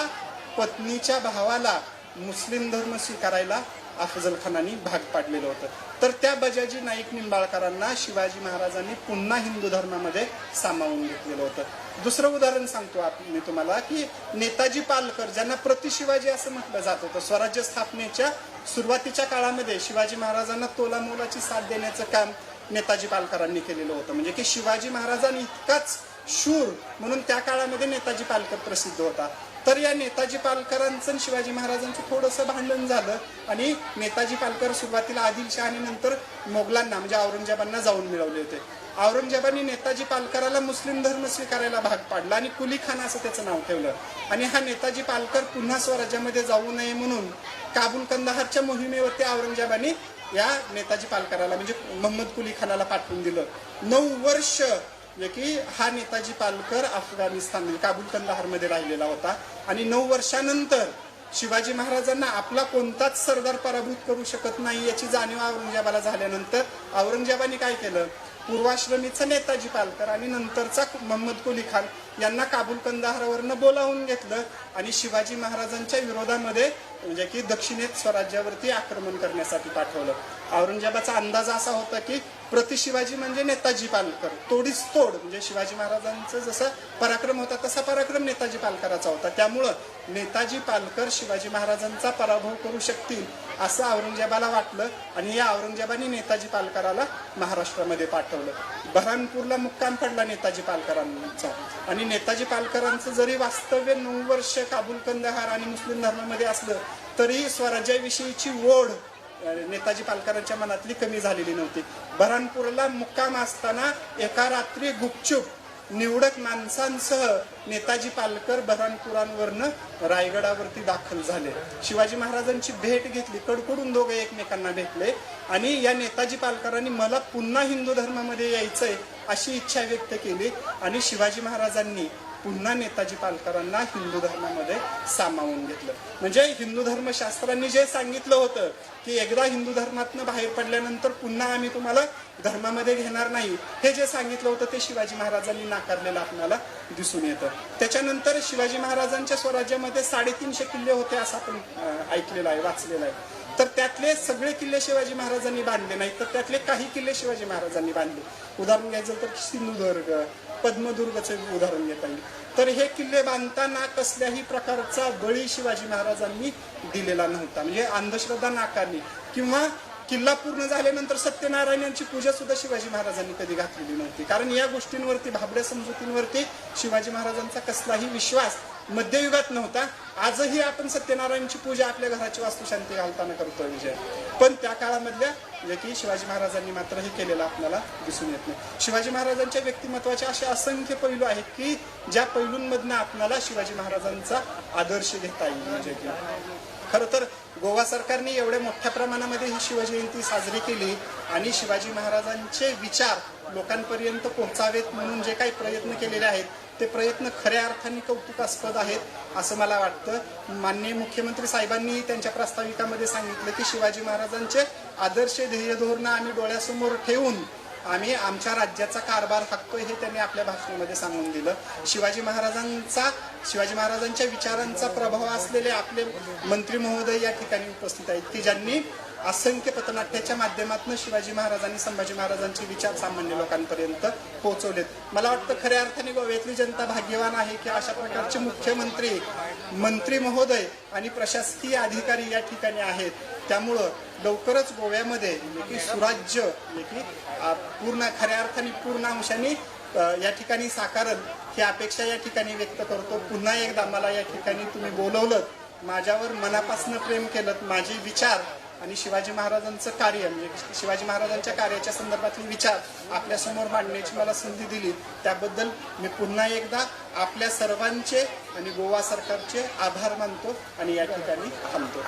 पत्नीच्या भावाला मुस्लिम धर्म स्वीकारायला अफजल खानाने भाग पाडलेलं होतं. तर त्या बजाजी नाईक निंबाळकरांना शिवाजी महाराजांनी पुन्हा हिंदू धर्मामध्ये सामावून घेतलेलं होतं. दुसरं उदाहरण सांगतो मी तुम्हाला की नेताजी पालकर, ज्यांना प्रतिशिवाजी असं म्हटलं जात होतं, स्वराज्य स्थापनेच्या सुरुवातीच्या काळामध्ये शिवाजी महाराजांना तोलामोलाची साथ देण्याचं काम नेताजी पालकरांनी केलेलं होतं. म्हणजे की शिवाजी महाराजांनी इतकाच शूर म्हणून त्या काळामध्ये नेताजी पालकर प्रसिद्ध होता. तर या नेताजी पालकरांचं आणि शिवाजी महाराजांचं थोडंसं भांडण झालं आणि नेताजी पालकर सुरुवातीला आदिलशाह आणि नंतर मोगलांना म्हणजे औरंगजेबांना जाऊन मिळवले होते. औरंगजेबाने नेताजी पालकराला मुस्लिम धर्म स्वीकारायला भाग पाडला आणि कुली खान असं त्याचं नाव ठेवलं. आणि हा नेताजी पालकर पुन्हा स्वराज्यामध्ये जाऊ नये म्हणून काबूल कंदाहारच्या मोहिमेवरती औरंगजेबाने या नेताजी पालकराला म्हणजे मोहम्मद कुली खानाला पाठवून दिलं. 9 वर्ष की हा नेताजी पालकर अफगाणिस्तान म्हणजे काबूल कंदाहारमध्ये राहिलेला होता. आणि 9 वर्षानंतर शिवाजी महाराजांना आपला कोणताच सरदार पराभूत करू शकत नाही याची जाणीव औरंगजेबाला झाल्यानंतर औरंगजेबाने काय केलं, पूर्वाश्रमीचा नेताजी पालकर आणि नंतरचा मोहम्मद कुली खान यांना काबूल कंदाहारवरनं बोलावून घेतलं आणि शिवाजी महाराजांच्या विरोधामध्ये म्हणजे की दक्षिणेत स्वराज्यावरती आक्रमण करण्यासाठी पाठवलं. औरंगजेबाचा अंदाज असा होता की प्रति शिवाजी म्हणजे नेताजी पालकर, तोडीस तोड म्हणजे शिवाजी महाराजांचं जसा पराक्रम होता तसा पराक्रम नेताजी पालकराचा होता. त्यामुळं नेताजी पालकर शिवाजी महाराजांचा पराभव करू शकतील असं औरंगजेबाला वाटलं आणि या औरंगजेबाने नेताजी पालकराला महाराष्ट्रामध्ये पाठवलं. बऱ्हाणपूरला मुक्काम पडला नेताजी पालकरांचा आणि नेताजी पालकरांचं जरी वास्तव्य 9 वर्ष काबूल कंदाहार आणि मुस्लिम धर्मामध्ये असलं तरी स्वराज्याविषयीची ओढ नेताजी पालकरांच्या मनातली कमी झालेली नव्हती. बऱ्हाणपूरला मुक्काम असताना एका रात्री गुपचूप निवडक माणसांसह नेताजी पालकर बऱ्हाणपुरांवरनं रायगडावरती दाखल झाले. शिवाजी महाराजांची भेट घेतली, कडकडून दोघे एकमेकांना भेटले आणि या नेताजी पालकरांनी मला पुन्हा हिंदू धर्मामध्ये यायचंय अशी इच्छा व्यक्त केली आणि शिवाजी महाराजांनी पुन्हा नेताजी पालकरांना हिंदू धर्मामध्ये सामावून घेतलं. म्हणजे हिंदू धर्मशास्त्रांनी जे सांगितलं होतं की एकदा हिंदू धर्मातनं बाहेर पडल्यानंतर पुन्हा आम्ही तुम्हाला धर्मामध्ये घेणार नाही, हे जे सांगितलं होतं ते शिवाजी महाराजांनी नाकारलेलं आपल्याला दिसून येतं. त्याच्यानंतर शिवाजी महाराजांच्या स्वराज्यामध्ये 350 किल्ले होते असं आपण ऐकलेलं आहे, वाचलेलं आहे. तर त्यातले सगळे किल्ले शिवाजी महाराजांनी बांधले नाहीत, तर त्यातले काही किल्ले शिवाजी महाराजांनी बांधले. उदाहरण घ्यायचं तर सिंधुदुर्ग, पद्मदुर्गचं उदाहरण घेता येईल. तर हे किल्ले बांधताना कसल्याही प्रकारचा बळी शिवाजी महाराजांनी दिलेला नव्हता, म्हणजे अंधश्रद्धा नाकारली किंवा किल्ला पूर्ण झाल्यानंतर सत्यनारायण यांची पूजा सुद्धा शिवाजी महाराजांनी कधी घातलेली नव्हती. कारण या गोष्टींवरती, भाबड्या समजुतींवरती शिवाजी महाराजांचा कसलाही विश्वास मध्ययुगात नव्हता. आजही आपण सत्यनारायणची पूजा आपल्या घराची वास्तुशांती घालताना करतोय विजय, पण त्या काळामधल्या की शिवाजी महाराजांनी मात्र हे केलेलं आपल्याला दिसून येत नाही. शिवाजी महाराजांच्या व्यक्तिमत्वाचे असे असंख्य पैलू आहेत की ज्या पैलूंमधनं आपल्याला शिवाजी महाराजांचा आदर्श घेता येईल. म्हणजे की खरं तर गोवा सरकारने एवढ्या मोठ्या प्रमाणामध्ये ही शिवजयंती साजरी केली आणि शिवाजी महाराजांचे विचार लोकांपर्यंत पोहोचावेत म्हणून जे काही प्रयत्न केलेले आहेत ते प्रयत्न खऱ्या अर्थाने कौतुकास्पद आहेत असं मला वाटतं. माननीय मुख्यमंत्री साहेबांनी त्यांच्या प्रस्ताविकामध्ये सांगितलं की शिवाजी महाराजांचे आदर्श ध्येय धोरणं आम्ही डोळ्यासमोर ठेवून आम्ही आमच्या राज्याचा कारभार हाकतोय हे त्यांनी आपल्या भाषणामध्ये सांगून दिलं. शिवाजी महाराजांच्या विचारांचा प्रभाव असलेले आपले मंत्री महोदय या ठिकाणी उपस्थित आहेत की ज्यांनी असंख्य पथनाट्याच्या माध्यमातून शिवाजी महाराज आणि संभाजी महाराजांचे विचार सामान्य लोकांपर्यंत पोहोचवलेत. मला वाटतं खऱ्या अर्थाने गोव्यातली जनता भाग्यवान आहे की अशा प्रकारचे मुख्यमंत्री, मंत्री महोदय आणि प्रशासकीय अधिकारी या ठिकाणी आहेत. त्यामुळं लवकरच गोव्यामध्ये की सुराज्य की पूर्ण खऱ्या अर्थाने पूर्ण अंशाने या ठिकाणी साकारल ही अपेक्षा या ठिकाणी व्यक्त करतो. पुन्हा एकदा मला या ठिकाणी तुम्ही बोलवलं, माझ्यावर मनापासून प्रेम केलं, माझे विचार आणि शिवाजी महाराजांचं कार्य म्हणजे शिवाजी महाराजांच्या कार्याच्या संदर्भातले विचार आपल्या समोर मांडण्याची मला संधी दिली त्याबद्दल मी पुन्हा एकदा आपल्या सर्वांचे आणि गोवा सरकारचे आभार मानतो आणि या ठिकाणी थांबतो.